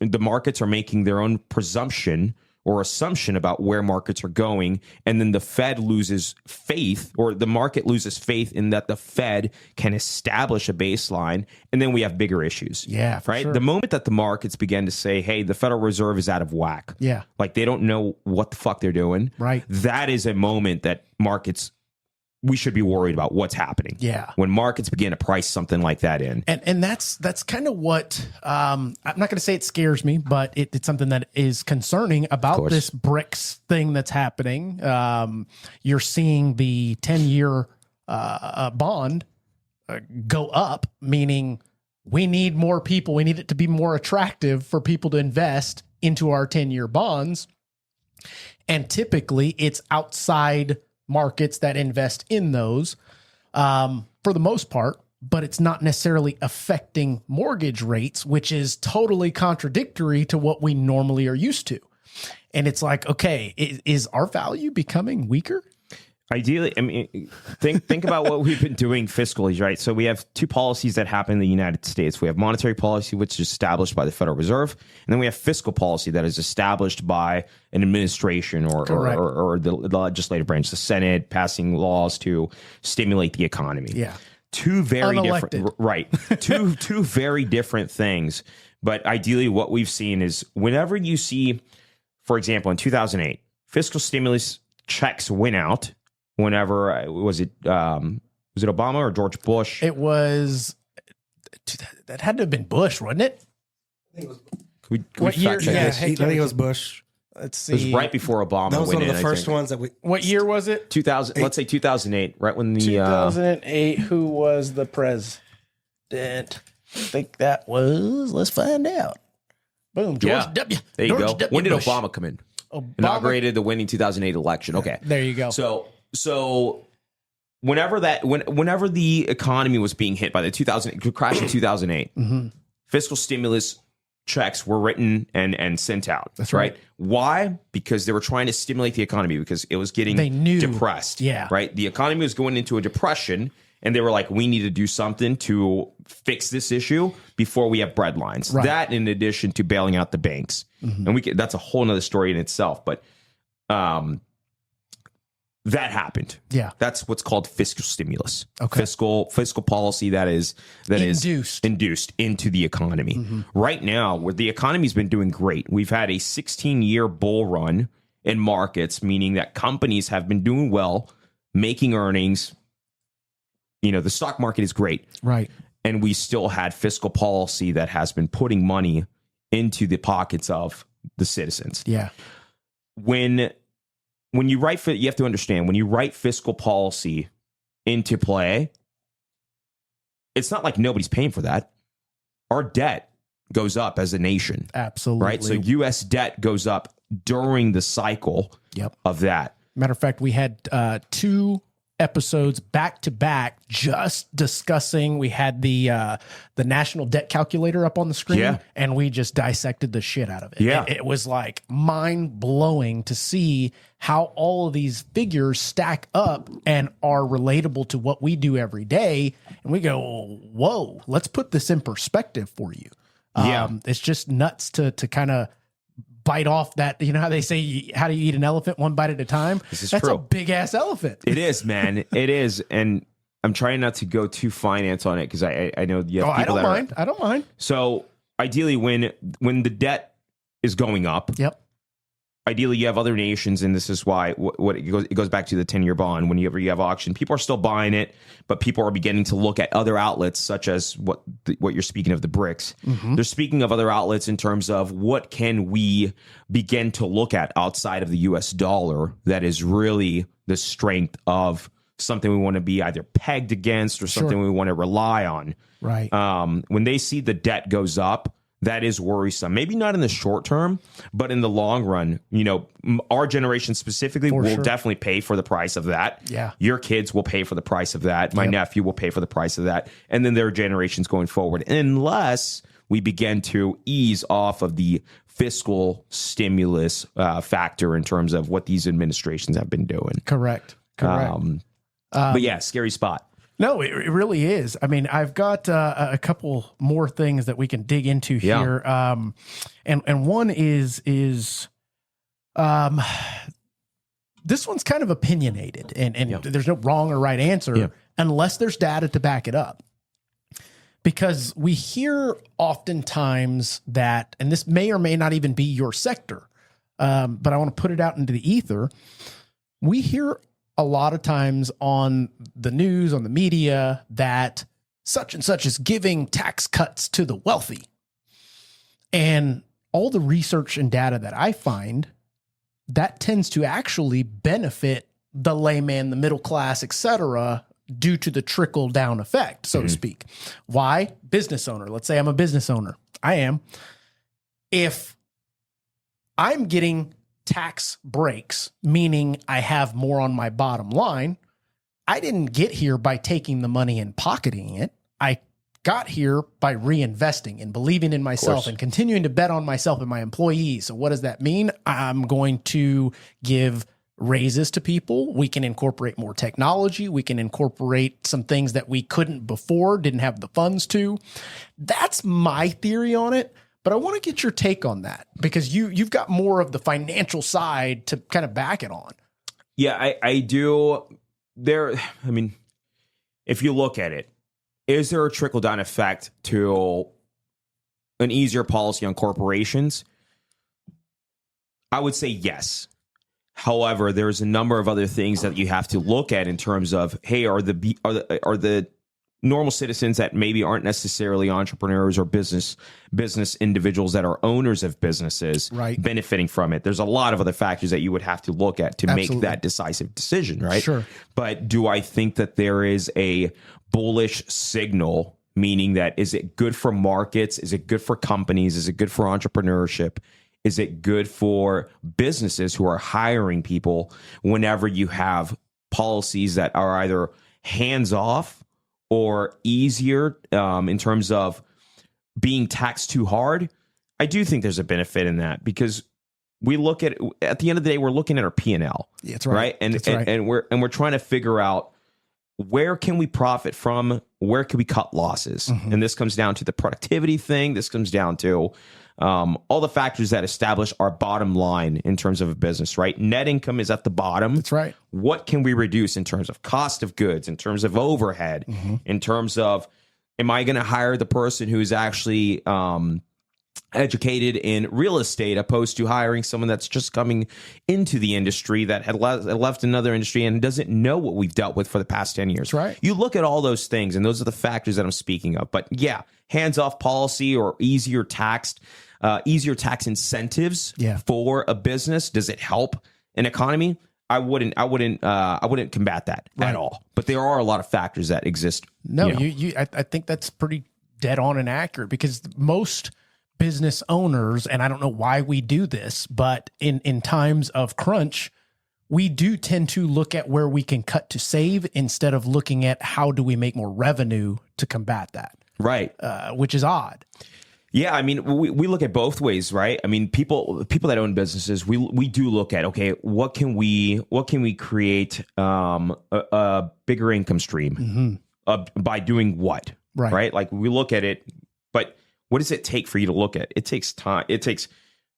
are making their own presumption or assumption about where markets are going, and then the Fed loses faith, or the market loses faith in that the Fed can establish a baseline, and then we have bigger issues. Yeah, for right. sure. The moment that the markets begin to say, "Hey, the Federal Reserve is out of whack," like they don't know what the fuck they're doing. Right. That is a moment that we should be worried about what's happening. Yeah. When markets begin to price something like that in. And that's kind of what, I'm not going to say it scares me, but it's something that is concerning about this BRICS thing that's happening. You're seeing the 10-year bond go up, meaning we need more people. We need it to be more attractive for people to invest into our 10-year bonds. And typically it's outside markets that invest in those for the most part, but it's not necessarily affecting mortgage rates, which is totally contradictory to what we normally are used to. And it's like, okay, is our value becoming weaker? Ideally, I mean, think about what we've been doing fiscally, right? So we have two policies that happen in the United States. We have monetary policy, which is established by the Federal Reserve, and then we have fiscal policy that is established by an administration or the legislative branch, the Senate, passing laws to stimulate the economy. Yeah, two very unelected. Different, right? two very different things. But ideally, what we've seen is whenever you see, for example, in 2008, fiscal stimulus checks went out. Whenever was it Obama or George Bush? It was that had to have been Bush, wasn't it? I think it was, What year? Yeah, I think it was Bush. Let's see. It was right before Obama. That was went one of the in, first ones that we. What year was it? 2000. Let's say 2008. Right when the 2008. Who was the president? I think that was. Let's find out. Boom. George W. There you George go. W. When did Bush. Obama come in? Inaugurated the winning 2008 election. Okay. There you go. So whenever the economy was being hit by the crash in 2008, fiscal stimulus checks were written and sent out. That's right. Why? Because they were trying to stimulate the economy because it was getting depressed. Yeah. Right. The economy was going into a depression, and they were like, we need to do something to fix this issue before we have bread lines. Right. That in addition to bailing out the banks. And that's a whole nother story in itself. But that happened. Yeah. That's what's called fiscal stimulus. Okay. Fiscal policy that is induced into the economy. Right now, where the economy's been doing great. We've had a 16-year bull run in markets, meaning that companies have been doing well, making earnings. You know, the stock market is great. Right. And we still had fiscal policy that has been putting money into the pockets of the citizens. Yeah. When you write, you have to understand, when you write fiscal policy into play, it's not like nobody's paying for that. Our debt goes up as a nation. Absolutely. Right? So U.S. debt goes up during the cycle of that. Matter of fact, we had two episodes back to back just discussing. We had the national debt calculator up on the screen, and we just dissected the shit out of it. It was like mind blowing to see how all of these figures stack up and are relatable to what we do every day. And we go, whoa, let's put this in perspective for you. It's just nuts to kind of bite off that. You know how they say, how do you eat an elephant one bite at a time? That's true. A big ass elephant. It is, man. It is. And I'm trying not to go too finance on it because I know you have people I don't mind. So ideally when the debt is going up, ideally, you have other nations, and this is why it goes back to the 10-year bond. Whenever you have auction, people are still buying it, but people are beginning to look at other outlets, such as what you're speaking of, the BRICS. They're speaking of other outlets in terms of what can we begin to look at outside of the U.S. dollar that is really the strength of something we want to be either pegged against or something we want to rely on. Right. When they see the debt goes up, that is worrisome. Maybe not in the short term, but in the long run, our generation specifically will definitely pay for the price of that. Yeah. Your kids will pay for the price of that. My nephew will pay for the price of that. And then their generations going forward, unless we begin to ease off of the fiscal stimulus factor in terms of what these administrations have been doing. Correct. But yeah, scary spot. No, it really is. I mean, I've got a couple more things that we can dig into here. And one is this one's kind of opinionated, and there's no wrong or right answer unless there's data to back it up. Because we hear oftentimes that, and this may or may not even be your sector, but I want to put it out into the ether. We hear a lot of times on the news, on the media, that such and such is giving tax cuts to the wealthy. And all the research and data that I find, that tends to actually benefit the layman, the middle class, et cetera, due to the trickle down effect, so to speak. Why? Business owner. Let's say I'm a business owner. I am. If I'm getting tax breaks, meaning I have more on my bottom line, I didn't get here by taking the money and pocketing it. I got here by reinvesting and believing in myself and continuing to bet on myself and my employees. So what does that mean? I'm going to give raises to people. We can incorporate more technology. We can incorporate some things that we couldn't before, didn't have the funds to. That's my theory on it. But I want to get your take on that because you've got more of the financial side to kind of back it on. Yeah, I do. If you look at it, is there a trickle-down effect to an easier policy on corporations? I would say yes. However, there's a number of other things that you have to look at in terms of, hey, are the normal citizens that maybe aren't necessarily entrepreneurs or business individuals that are owners of businesses benefiting from it? There's a lot of other factors that you would have to look at to make that decisive decision, right? Sure. But do I think that there is a bullish signal, meaning that is it good for markets? Is it good for companies? Is it good for entrepreneurship? Is it good for businesses who are hiring people whenever you have policies that are either hands off or easier in terms of being taxed too hard? I do think there's a benefit in that because we look at the end of the day, we're looking at our P&L. Yeah, that's right. And we're trying to figure out where can we profit from, where can we cut losses? And this comes down to the productivity thing. This comes down to all the factors that establish our bottom line in terms of a business, right? Net income is at the bottom. That's right. What can we reduce in terms of cost of goods, in terms of overhead, in terms of, am I going to hire the person who's actually educated in real estate opposed to hiring someone that's just coming into the industry that had left another industry and doesn't know what we've dealt with for the past 10 years. That's right. You look at all those things, and those are the factors that I'm speaking of. But yeah, hands-off policy or easier tax incentives for a business. Does it help an economy? I wouldn't combat that at all. But there are a lot of factors that exist. No, I think that's pretty dead on and accurate because most business owners, and I don't know why we do this, but in times of crunch, we do tend to look at where we can cut to save instead of looking at how do we make more revenue to combat that. Right. Which is odd. Yeah, I mean, we look at both ways, right? I mean, people that own businesses, we do look at, okay, what can we create a bigger income stream by doing what, right? Like we look at it, but what does it take for you to look at? It takes time. It takes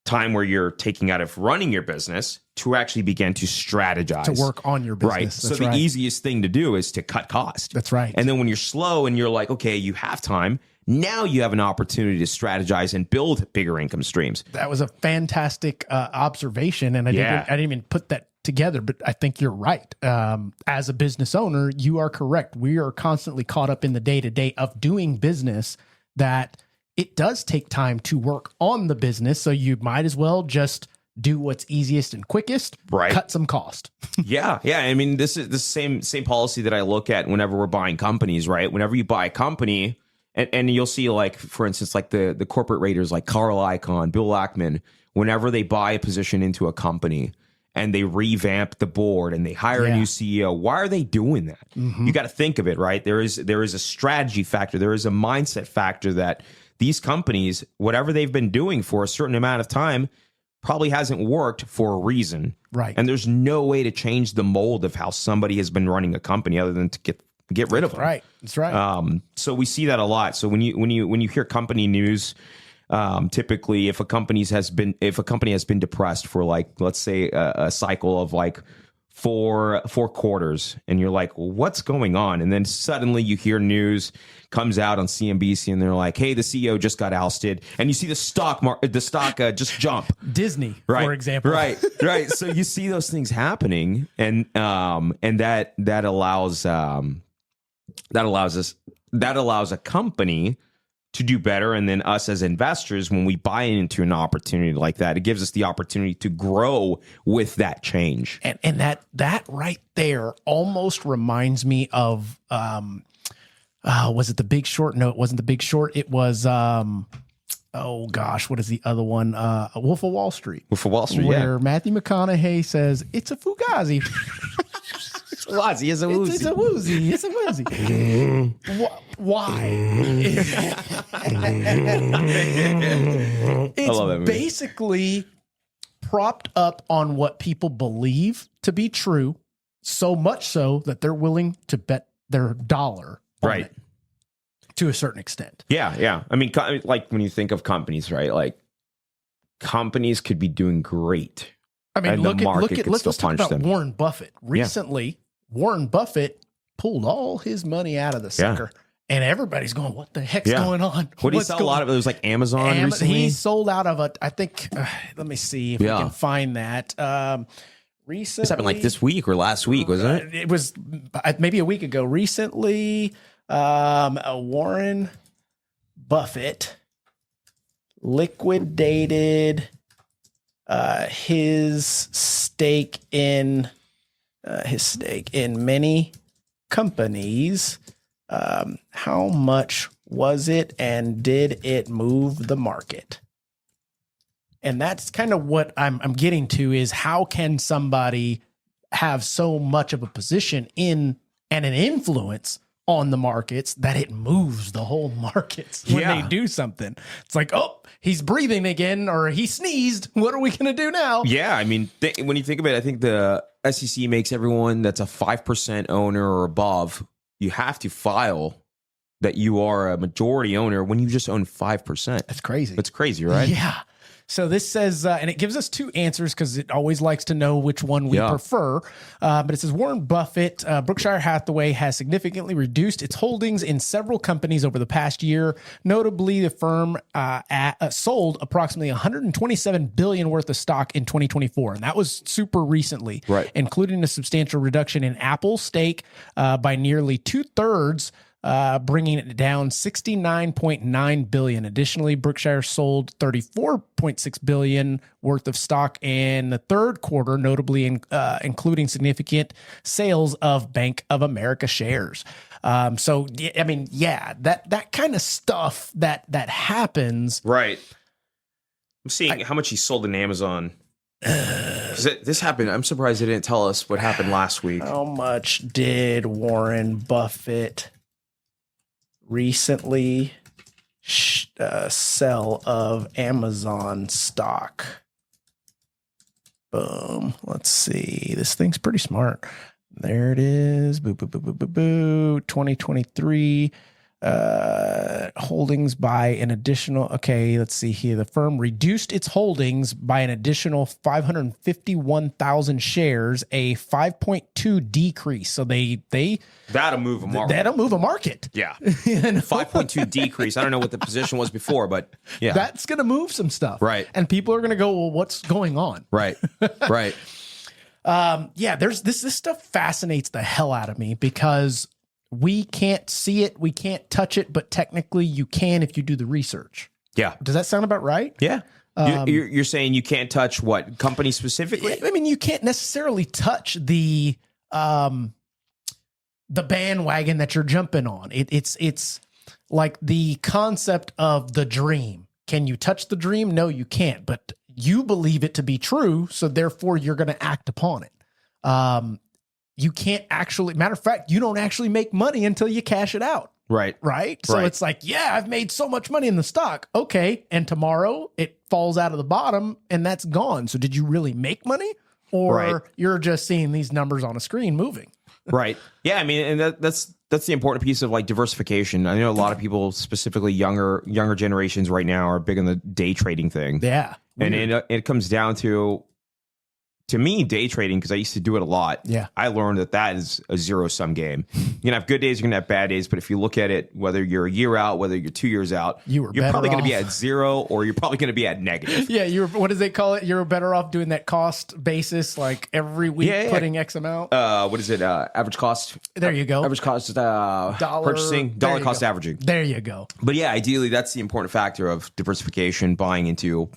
time where you're taking out of running your business to actually begin to strategize. To work on your business. Right. So the easiest thing to do is to cut cost. That's right. And then when you're slow and you're like, okay, you have time, Now you have an opportunity to strategize and build bigger income streams. That was a fantastic observation, and I didn't even put that together, but I think you're right. As a business owner, you are correct. We are constantly caught up in the day-to-day of doing business that it does take time to work on the business. So you might as well just do what's easiest and quickest, right? Cut some cost. Yeah. I mean, this is the same policy that I look at whenever we're buying companies, right? Whenever you buy a company, and you'll see, like, for instance, like the corporate raiders like Carl Icahn, Bill Ackman, whenever they buy a position into a company and they revamp the board and they hire a new CEO, why are they doing that? You got to think of it, right? There is a strategy factor. There is a mindset factor that these companies, whatever they've been doing for a certain amount of time, probably hasn't worked for a reason. Right. And there's no way to change the mold of how somebody has been running a company other than to get rid of them. Right. That's right. So we see that a lot. So when you hear company news, typically if a company has been depressed for, like, let's say a cycle of like four quarters, and you're like, well, what's going on? And then suddenly you hear news comes out on CNBC and they're like, hey, the CEO just got ousted, and you see the stock just jump. Disney, right, for example. Right. So you see those things happening, and that allows a company to do better. And then us as investors, when we buy into an opportunity like that, it gives us the opportunity to grow with that change. And that right there almost reminds me of, was it The Big Short? No, it wasn't The Big Short. It was, oh gosh, what is the other one? Wolf of Wall Street. Wolf of Wall Street, where Matthew McConaughey says, it's a Fugazi. It's a woozy. It's a woozy. It's a woozy. Why? It's basically propped up on what people believe to be true, so much so that they're willing to bet their dollar on it to a certain extent. Yeah. I mean, like, when you think of companies, right? Like, companies could be doing great. I mean, let's talk about them. Warren Buffett. Recently, Warren Buffett pulled all his money out of the sucker. And everybody's going, what the heck's going on? What did he sell a lot of? It was like Amazon recently? He sold out of it. I think, let me see if we can find that. Recently. This happened like this week or last week, wasn't it? It was maybe a week ago. Recently, Warren Buffett liquidated his stake in many companies. How much was it, and did it move the market? And that's kind of what I'm getting to, is how can somebody have so much of a position in and an influence on the markets that it moves the whole markets when they do something? It's like, oh, he's breathing again, or he sneezed. What are we going to do now? Yeah, I mean, when you think about it, I think the SEC makes everyone that's a 5% owner or above, you have to file that you are a majority owner when you just own 5%. That's crazy. That's crazy, right? Yeah. So this says, and it gives us two answers because it always likes to know which one we prefer. But it says Warren Buffett, Berkshire Hathaway has significantly reduced its holdings in several companies over the past year. Notably, the firm sold approximately $127 billion worth of stock in 2024. And that was super recently, including a substantial reduction in Apple's stake by nearly 2/3. Bringing it down $69.9 billion. Additionally, Berkshire sold $34.6 billion worth of stock in the third quarter, notably including significant sales of Bank of America shares. So, I mean, that kind of stuff that happens. Right. I'm seeing how much he sold in Amazon. This happened. I'm surprised they didn't tell us what happened last week. How much did Warren Buffett recently sell of Amazon stock? Boom. Let's see. This thing's pretty smart. There it is. Boo, boo, boo, boo, boo, boo. 2023. holdings by an additional, okay, let's see here. The firm reduced its holdings by an additional 551,000 shares, a 5.2 decrease. So that'll move a market. That'll move a market. Yeah. 5.2 decrease. I don't know what the position was before, but yeah. That's going to move some stuff. Right. And people are going to go, well, what's going on? Right. Right. Yeah, there's this stuff fascinates the hell out of me because we can't see it, we can't touch it, but technically you can if you do the research. Yeah. Does that sound about right? Yeah. You're saying you can't touch what company specifically? I mean, you can't necessarily touch the bandwagon that you're jumping on. It's like the concept of the dream. Can you touch the dream? No, you can't. But you believe it to be true, so therefore you're going to act upon it. You can't actually, matter of fact, you don't actually make money until you cash it out. Right. Right. So it's like, yeah, I've made so much money in the stock. Okay. And tomorrow it falls out of the bottom and that's gone. So did you really make money or you're just seeing these numbers on a screen moving? Right. Yeah. I mean, and that's the important piece of like diversification. I know a lot of people, specifically younger generations right now, are big on the day trading thing. Yeah. And it comes down to me, day trading, because I used to do it a lot. Yeah. I learned that is a zero-sum game. You're going to have good days, you're going to have bad days, but if you look at it, whether you're a year out, whether you're 2 years out, you're probably going to be at zero or you're probably going to be at negative. Yeah, what do they call it? You're better off doing that cost basis, like every week putting X amount. What is it? Average cost? There you go. Average cost purchasing, dollar cost averaging. There you go. But yeah, ideally, that's the important factor of diversification, buying into,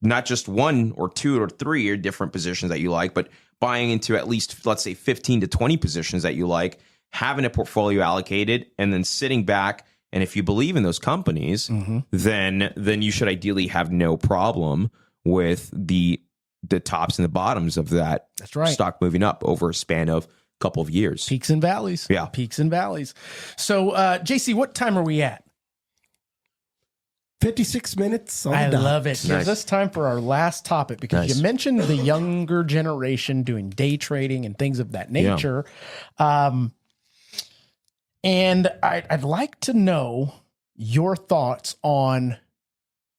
not just one or two or three or different positions that you like, but buying into at least, let's say, 15 to 20 positions that you like, having a portfolio allocated, and then sitting back. And if you believe in those companies, then you should ideally have no problem with the tops and the bottoms of that stock moving up over a span of a couple of years. Peaks and valleys. Yeah. Peaks and valleys. So, JC, what time are we at? 56 minutes. I love it. Gives us time for our last topic because you mentioned the younger generation doing day trading and things of that nature. Yeah. And I'd like to know your thoughts on,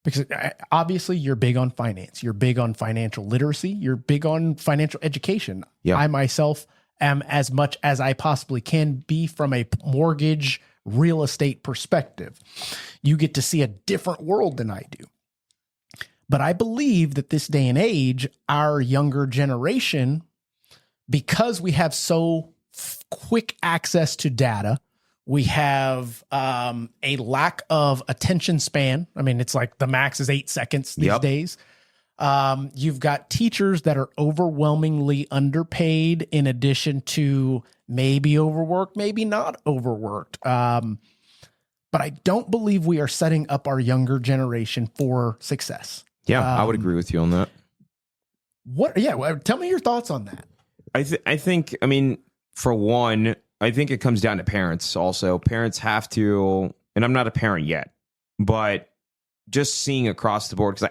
because obviously you're big on finance. You're big on financial literacy. You're big on financial education. Yeah. I myself am, as much as I possibly can be, from a mortgage real estate perspective. You get to see a different world than I do. But I believe that this day and age, our younger generation, because we have so quick access to data, we have a lack of attention span. I mean, it's like the max is 8 seconds these days. You've got teachers that are overwhelmingly underpaid, in addition to maybe overworked, maybe not overworked. But I don't believe we are setting up our younger generation for success. Yeah, I would agree with you on that. Tell me your thoughts on that. I think, for one, I think it comes down to parents also. Parents have to, and I'm not a parent yet, but just seeing across the board, because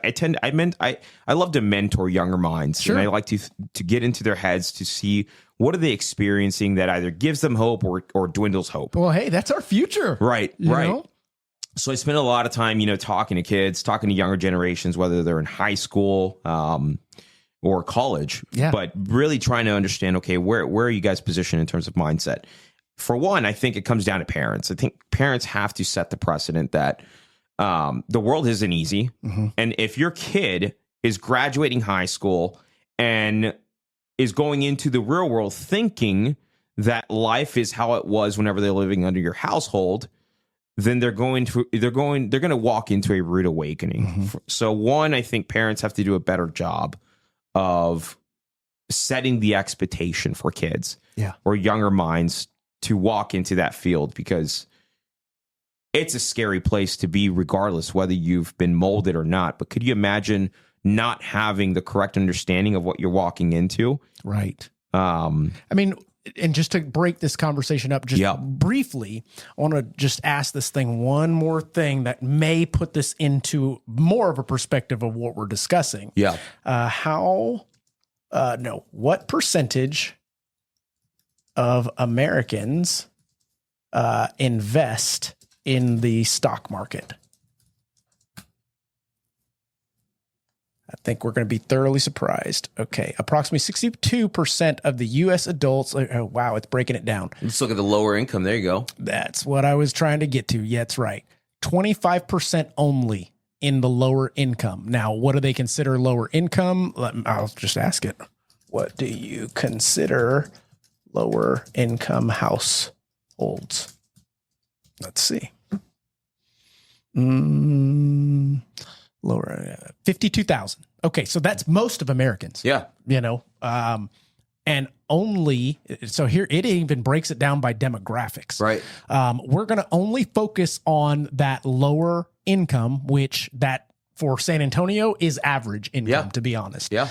I love to mentor younger minds. Sure. And I like to get into their heads to see what are they experiencing that either gives them hope or dwindles hope. Well, hey, that's our future. Right. You know? So I spend a lot of time, talking to kids, talking to younger generations, whether they're in high school or college, but really trying to understand, okay, where are you guys positioned in terms of mindset? For one, I think it comes down to parents. I think parents have to set the precedent that the world isn't easy. Mm-hmm. And if your kid is graduating high school and is going into the real world thinking that life is how it was whenever they're living under your household, then they're going to walk into a rude awakening. Mm-hmm. So one, I think parents have to do a better job of setting the expectation for kids or younger minds to walk into that field, because it's a scary place to be, regardless whether you've been molded or not. But could you imagine not having the correct understanding of what you're walking into? Right. And just to break this conversation up just briefly, I want to just ask this thing one more thing that may put this into more of a perspective of what we're discussing. Yeah. What percentage of Americans invest in the stock market? I think we're going to be thoroughly surprised. Okay. Approximately 62% of the U.S. adults. Oh, wow. It's breaking it down. Let's look at the lower income. There you go. That's what I was trying to get to. Yeah, that's right. 25% only in the lower income. Now, what do they consider lower income? I'll just ask it. What do you consider lower income households? Let's see. Lower 52,000. Okay, so that's most of Americans. Yeah. And only so here it even breaks it down by demographics. Right. We're going to only focus on that lower income, which that for San Antonio is average income, to be honest. Yeah.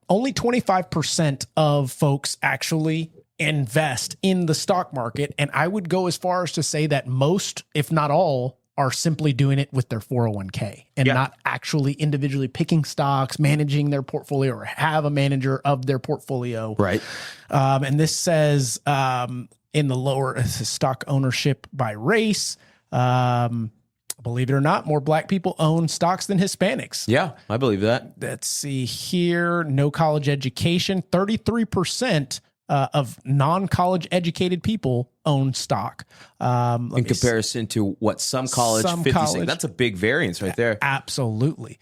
Only 25% of folks actually invest in the stock market, and I would go as far as to say that most, if not all, are simply doing it with their 401k and not actually individually picking stocks, managing their portfolio, or have a manager of their portfolio. Right. And this says in the lower stock ownership by race, believe it or not, more black people own stocks than Hispanics. Yeah, I believe that. Let's see here. No college education. 33% of non-college educated people own stock. In comparison to what some college, 56. That's a big variance right there. Absolutely.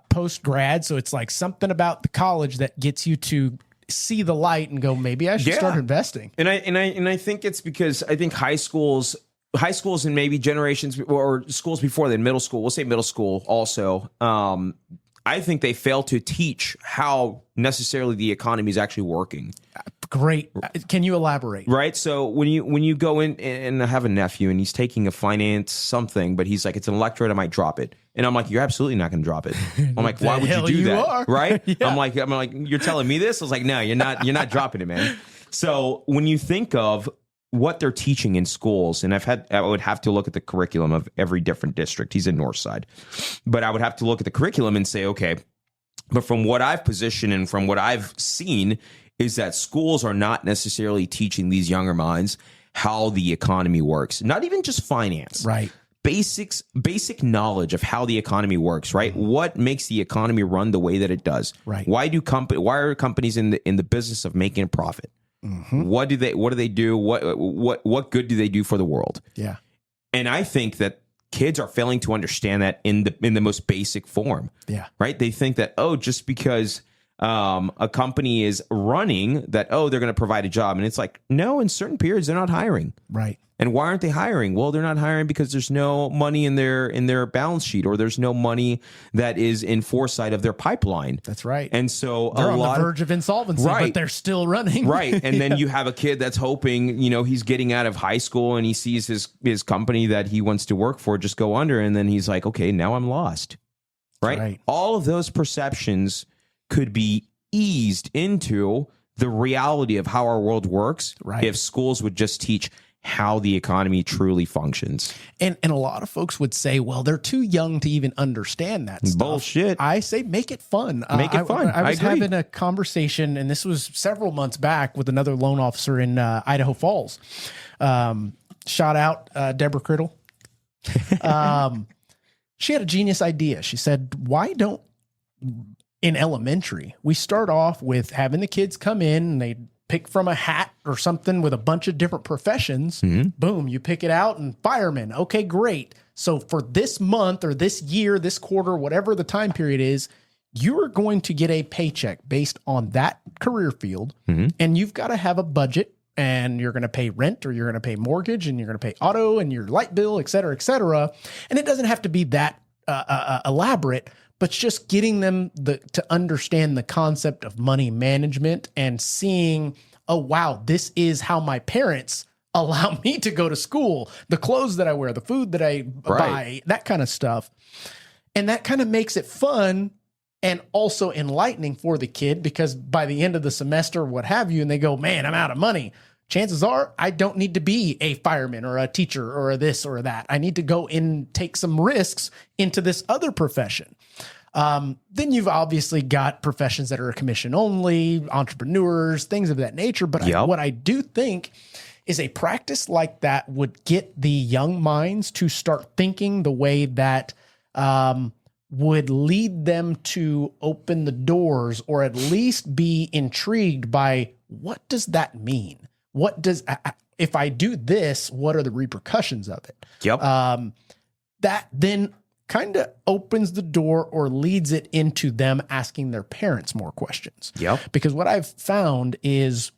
Post-grad, so it's like something about the college that gets you to see the light and go, maybe I should start investing. And I think it's because I think high schools and maybe generations or schools before then, middle school, we'll say middle school also, I think they fail to teach how necessarily the economy is actually working. Great. Can you elaborate? Right. So when you go in, and I have a nephew and he's taking a finance something, but he's like, it's an electrode, I might drop it. And I'm like, you're absolutely not going to drop it. I'm like, why would you do that? Are. Right. Yeah. I'm like, you're telling me this? I was like, no, you're not dropping it, man. So when you think of what they're teaching in schools, and I would have to look at the curriculum of every different district. He's in Northside, but I would have to look at the curriculum and say, okay, but from what I've positioned and from what I've seen is that schools are not necessarily teaching these younger minds how the economy works, not even just finance. Right. Basic knowledge of how the economy works, right? What makes the economy run the way that it does? Right. Why are companies in the business of making a profit? Mm-hmm. What do they do? What good do they do for the world? Yeah. And I think that kids are failing to understand that in the most basic form. Yeah. Right? They think that, just because a company is running that, they're going to provide a job. And it's like, no, in certain periods, they're not hiring. Right. And why aren't they hiring? Well, they're not hiring because there's no money in their balance sheet, or there's no money that is in foresight of their pipeline. That's right. And so they're on the verge of insolvency, but they're still running. Right. And then you have a kid that's hoping, he's getting out of high school and he sees his company that he wants to work for just go under. And then he's like, okay, now I'm lost. Right. All of those perceptions could be eased into the reality of how our world works if schools would just teach how the economy truly functions. And a lot of folks would say, well, they're too young to even understand that stuff. Bullshit. I say make it fun. Make it fun. I was having a conversation, and this was several months back, with another loan officer in Idaho Falls. Shout out Deborah Criddle. She had a genius idea. She said, why don't, in elementary, we start off with having the kids come in and they pick from a hat or something with a bunch of different professions. Mm-hmm. Boom, you pick it out, and fireman. Okay, great. So for this month or this year, this quarter, whatever the time period is, you are going to get a paycheck based on that career field. Mm-hmm. And you've got to have a budget, and you're going to pay rent, or you're going to pay mortgage, and you're going to pay auto and your light bill, et cetera, et cetera. And it doesn't have to be that elaborate, but just getting them to understand the concept of money management and seeing, oh, wow, this is how my parents allow me to go to school, the clothes that I wear, the food that I buy, that kind of stuff. And that kind of makes it fun and also enlightening for the kid, because by the end of the semester, what have you, and they go, man, I'm out of money. Chances are I don't need to be a fireman or a teacher or a this or that. I need to go and take some risks into this other profession. Then you've obviously got professions that are commission only, entrepreneurs, things of that nature. But what I do think is a practice like that would get the young minds to start thinking the way that would lead them to open the doors, or at least be intrigued by, what does that mean? What does, if I do this, what are the repercussions of it? Yep. That then kind of opens the door or leads it into them asking their parents more questions. Yep. Because what I've found is,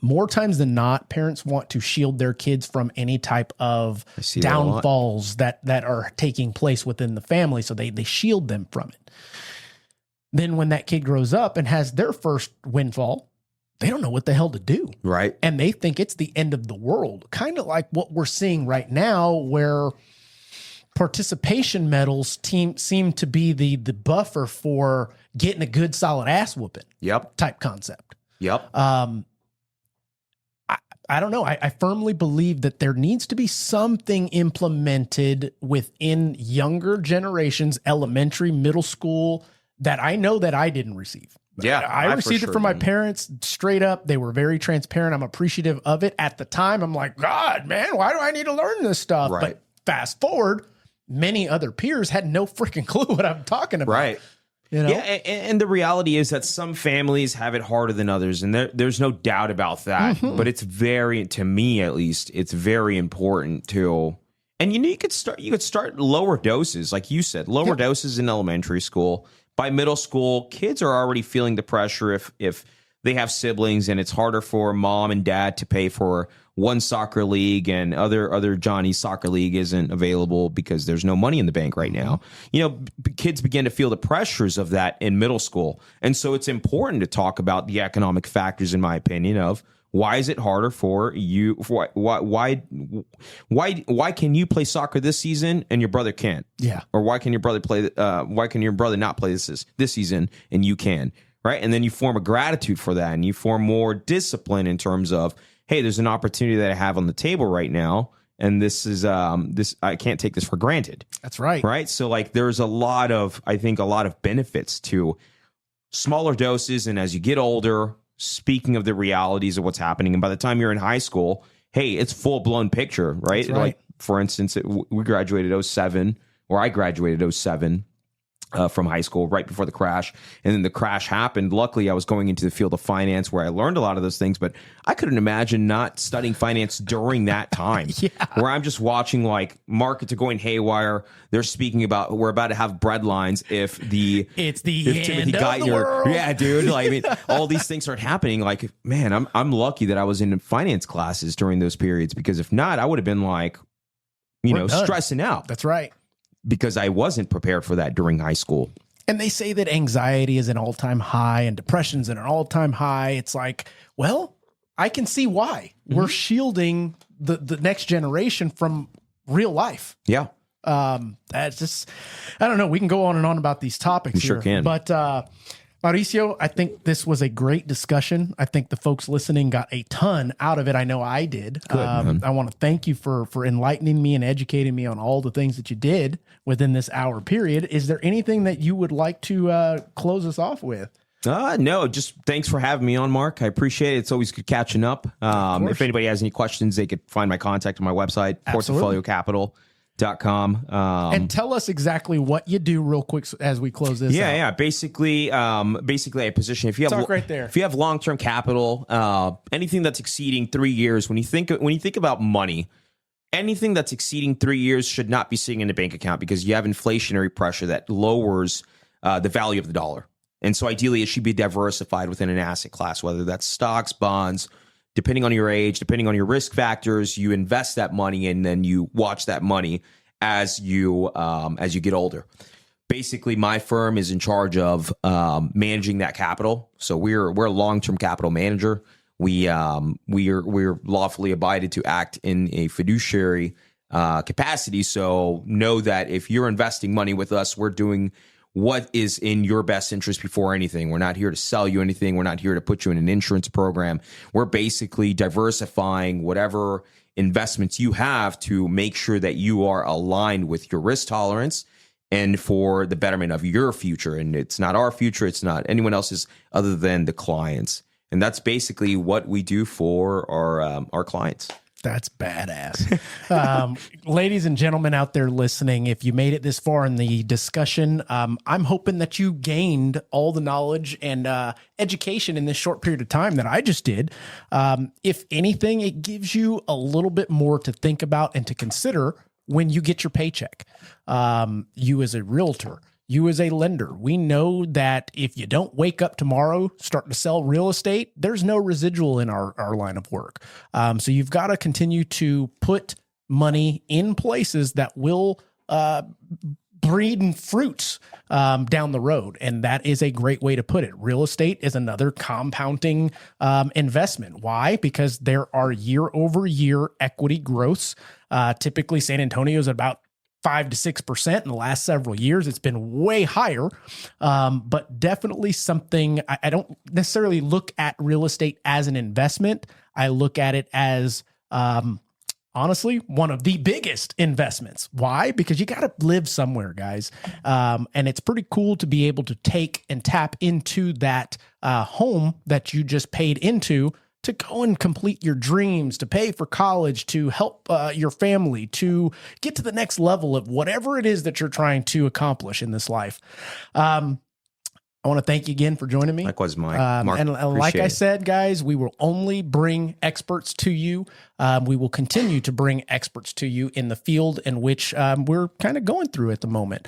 more times than not, parents want to shield their kids from any type of downfalls that are taking place within the family. So they shield them from it. Then when that kid grows up and has their first windfall, they don't know what the hell to do. Right. And they think it's the end of the world. Kind of like what we're seeing right now, where participation medals seem to be the buffer for getting a good solid ass whooping. Yep. Type concept. Yep. I don't know. I firmly believe that there needs to be something implemented within younger generations, elementary, middle school, that I know that I didn't receive. Yeah, I received it from my parents straight up. They were very transparent. I'm appreciative of it. At the time, I'm like, God, man, why do I need to learn this stuff? Right. But fast forward, many other peers had no freaking clue what I'm talking about. Right. You know? Yeah, and the reality is that some families have it harder than others, and there's no doubt about that. Mm-hmm. But it's very, to me at least, it's very important to. And you could start lower doses, like you said, lower doses in elementary school. By middle school, kids are already feeling the pressure if they have siblings, and it's harder for mom and dad to pay for one soccer league, and other Johnny's soccer league isn't available because there's no money in the bank right now. Kids begin to feel the pressures of that in middle school. And so it's important to talk about the economic factors, in my opinion, of why is it harder for you? Why can you play soccer this season and your brother can't? Yeah. Or why can your brother why can your brother not play this season and you can? Right. And then you form a gratitude for that, and you form more discipline in terms of, hey, there's an opportunity that I have on the table right now, and this is I can't take this for granted. That's right. Right. So like there's a lot of benefits to smaller doses, and as you get older, speaking of the realities of what's happening, and by the time you're in high school, hey, it's full blown picture, right? That's right. Like for instance, we graduated 07, or I graduated 07. From high school right before the crash. And then the crash happened. Luckily, I was going into the field of finance where I learned a lot of those things, but I couldn't imagine not studying finance during that time. Yeah. Where I'm just watching like markets are going haywire. They're speaking about, we're about to have bread lines if it's the end Timothy of Geithner, the world. yeah, dude. Like, I mean, all these things start happening. Like, man, I'm lucky that I was in finance classes during those periods, because if not, I would have been like, We're done. stressing out. That's right. Because I wasn't prepared for that during high school. And they say that anxiety is an all-time high and depression's at an all-time high. It's like, well, I can see why. We're shielding the next generation from real life. Yeah. That's just, I don't know. We can go on and on about these topics. We sure can. But Mauricio, I think this was a great discussion. I think the folks listening got a ton out of it. I know I did. Good, I want to thank you for enlightening me and educating me on all the things that you did within this hour period. Is there anything that you would like to close us off with? No, just thanks for having me on, Mark. I appreciate it. It's always good catching up. If anybody has any questions, they could find my contact on my website, portfoliocapital.com. And tell us exactly what you do real quick as we close this out. Yeah. Basically a position. If you have Talk right there. If you have long-term capital, anything that's exceeding 3 years, when you think about money, anything that's exceeding 3 years should not be sitting in a bank account, because you have inflationary pressure that lowers the value of the dollar. And so ideally, it should be diversified within an asset class, whether that's stocks, bonds. Depending on your age, depending on your risk factors, you invest that money, and then you watch that money as you get older. Basically, my firm is in charge of managing that capital. So we're a long-term capital manager. We're lawfully abided to act in a fiduciary capacity. So know that if you're investing money with us, we're doing what is in your best interest before anything. We're not here to sell you anything. We're not here to put you in an insurance program. We're basically diversifying whatever investments you have to make sure that you are aligned with your risk tolerance and for the betterment of your future. And it's not our future. It's not anyone else's other than the clients. And that's basically what we do for our clients. That's badass. Ladies and gentlemen out there listening, if you made it this far in the discussion, I'm hoping that you gained all the knowledge and education in this short period of time that I just did. If anything, it gives you a little bit more to think about and to consider when you get your paycheck. You as a realtor, you as a lender, we know that if you don't wake up tomorrow, start to sell real estate, there's no residual in our line of work. So you've got to continue to put money in places that will breed fruits down the road. And that is a great way to put it. Real estate is another compounding investment. Why? Because there are year over year equity growths. Typically, San Antonio is about 5 to 6% in the last several years. It's been way higher, but definitely something I don't necessarily look at real estate as an investment. I look at it as, honestly, one of the biggest investments. Why? Because you got to live somewhere, guys. And it's pretty cool to be able to take and tap into that home that you just paid into to go and complete your dreams, to pay for college, to help your family, to get to the next level of whatever it is that you're trying to accomplish in this life. I want to thank you again for joining me. Likewise, Mike. Mark, and like I said, guys, we will only bring experts to you. We will continue to bring experts to you in the field in which we're kind of going through at the moment.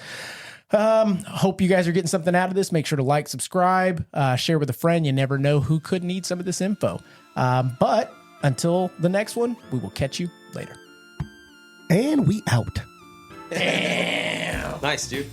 Hope you guys are getting something out of this. Make sure to like, subscribe, share with a friend. You never know who could need some of this info. But until the next one, we will catch you later. And we out. Damn. Nice, dude.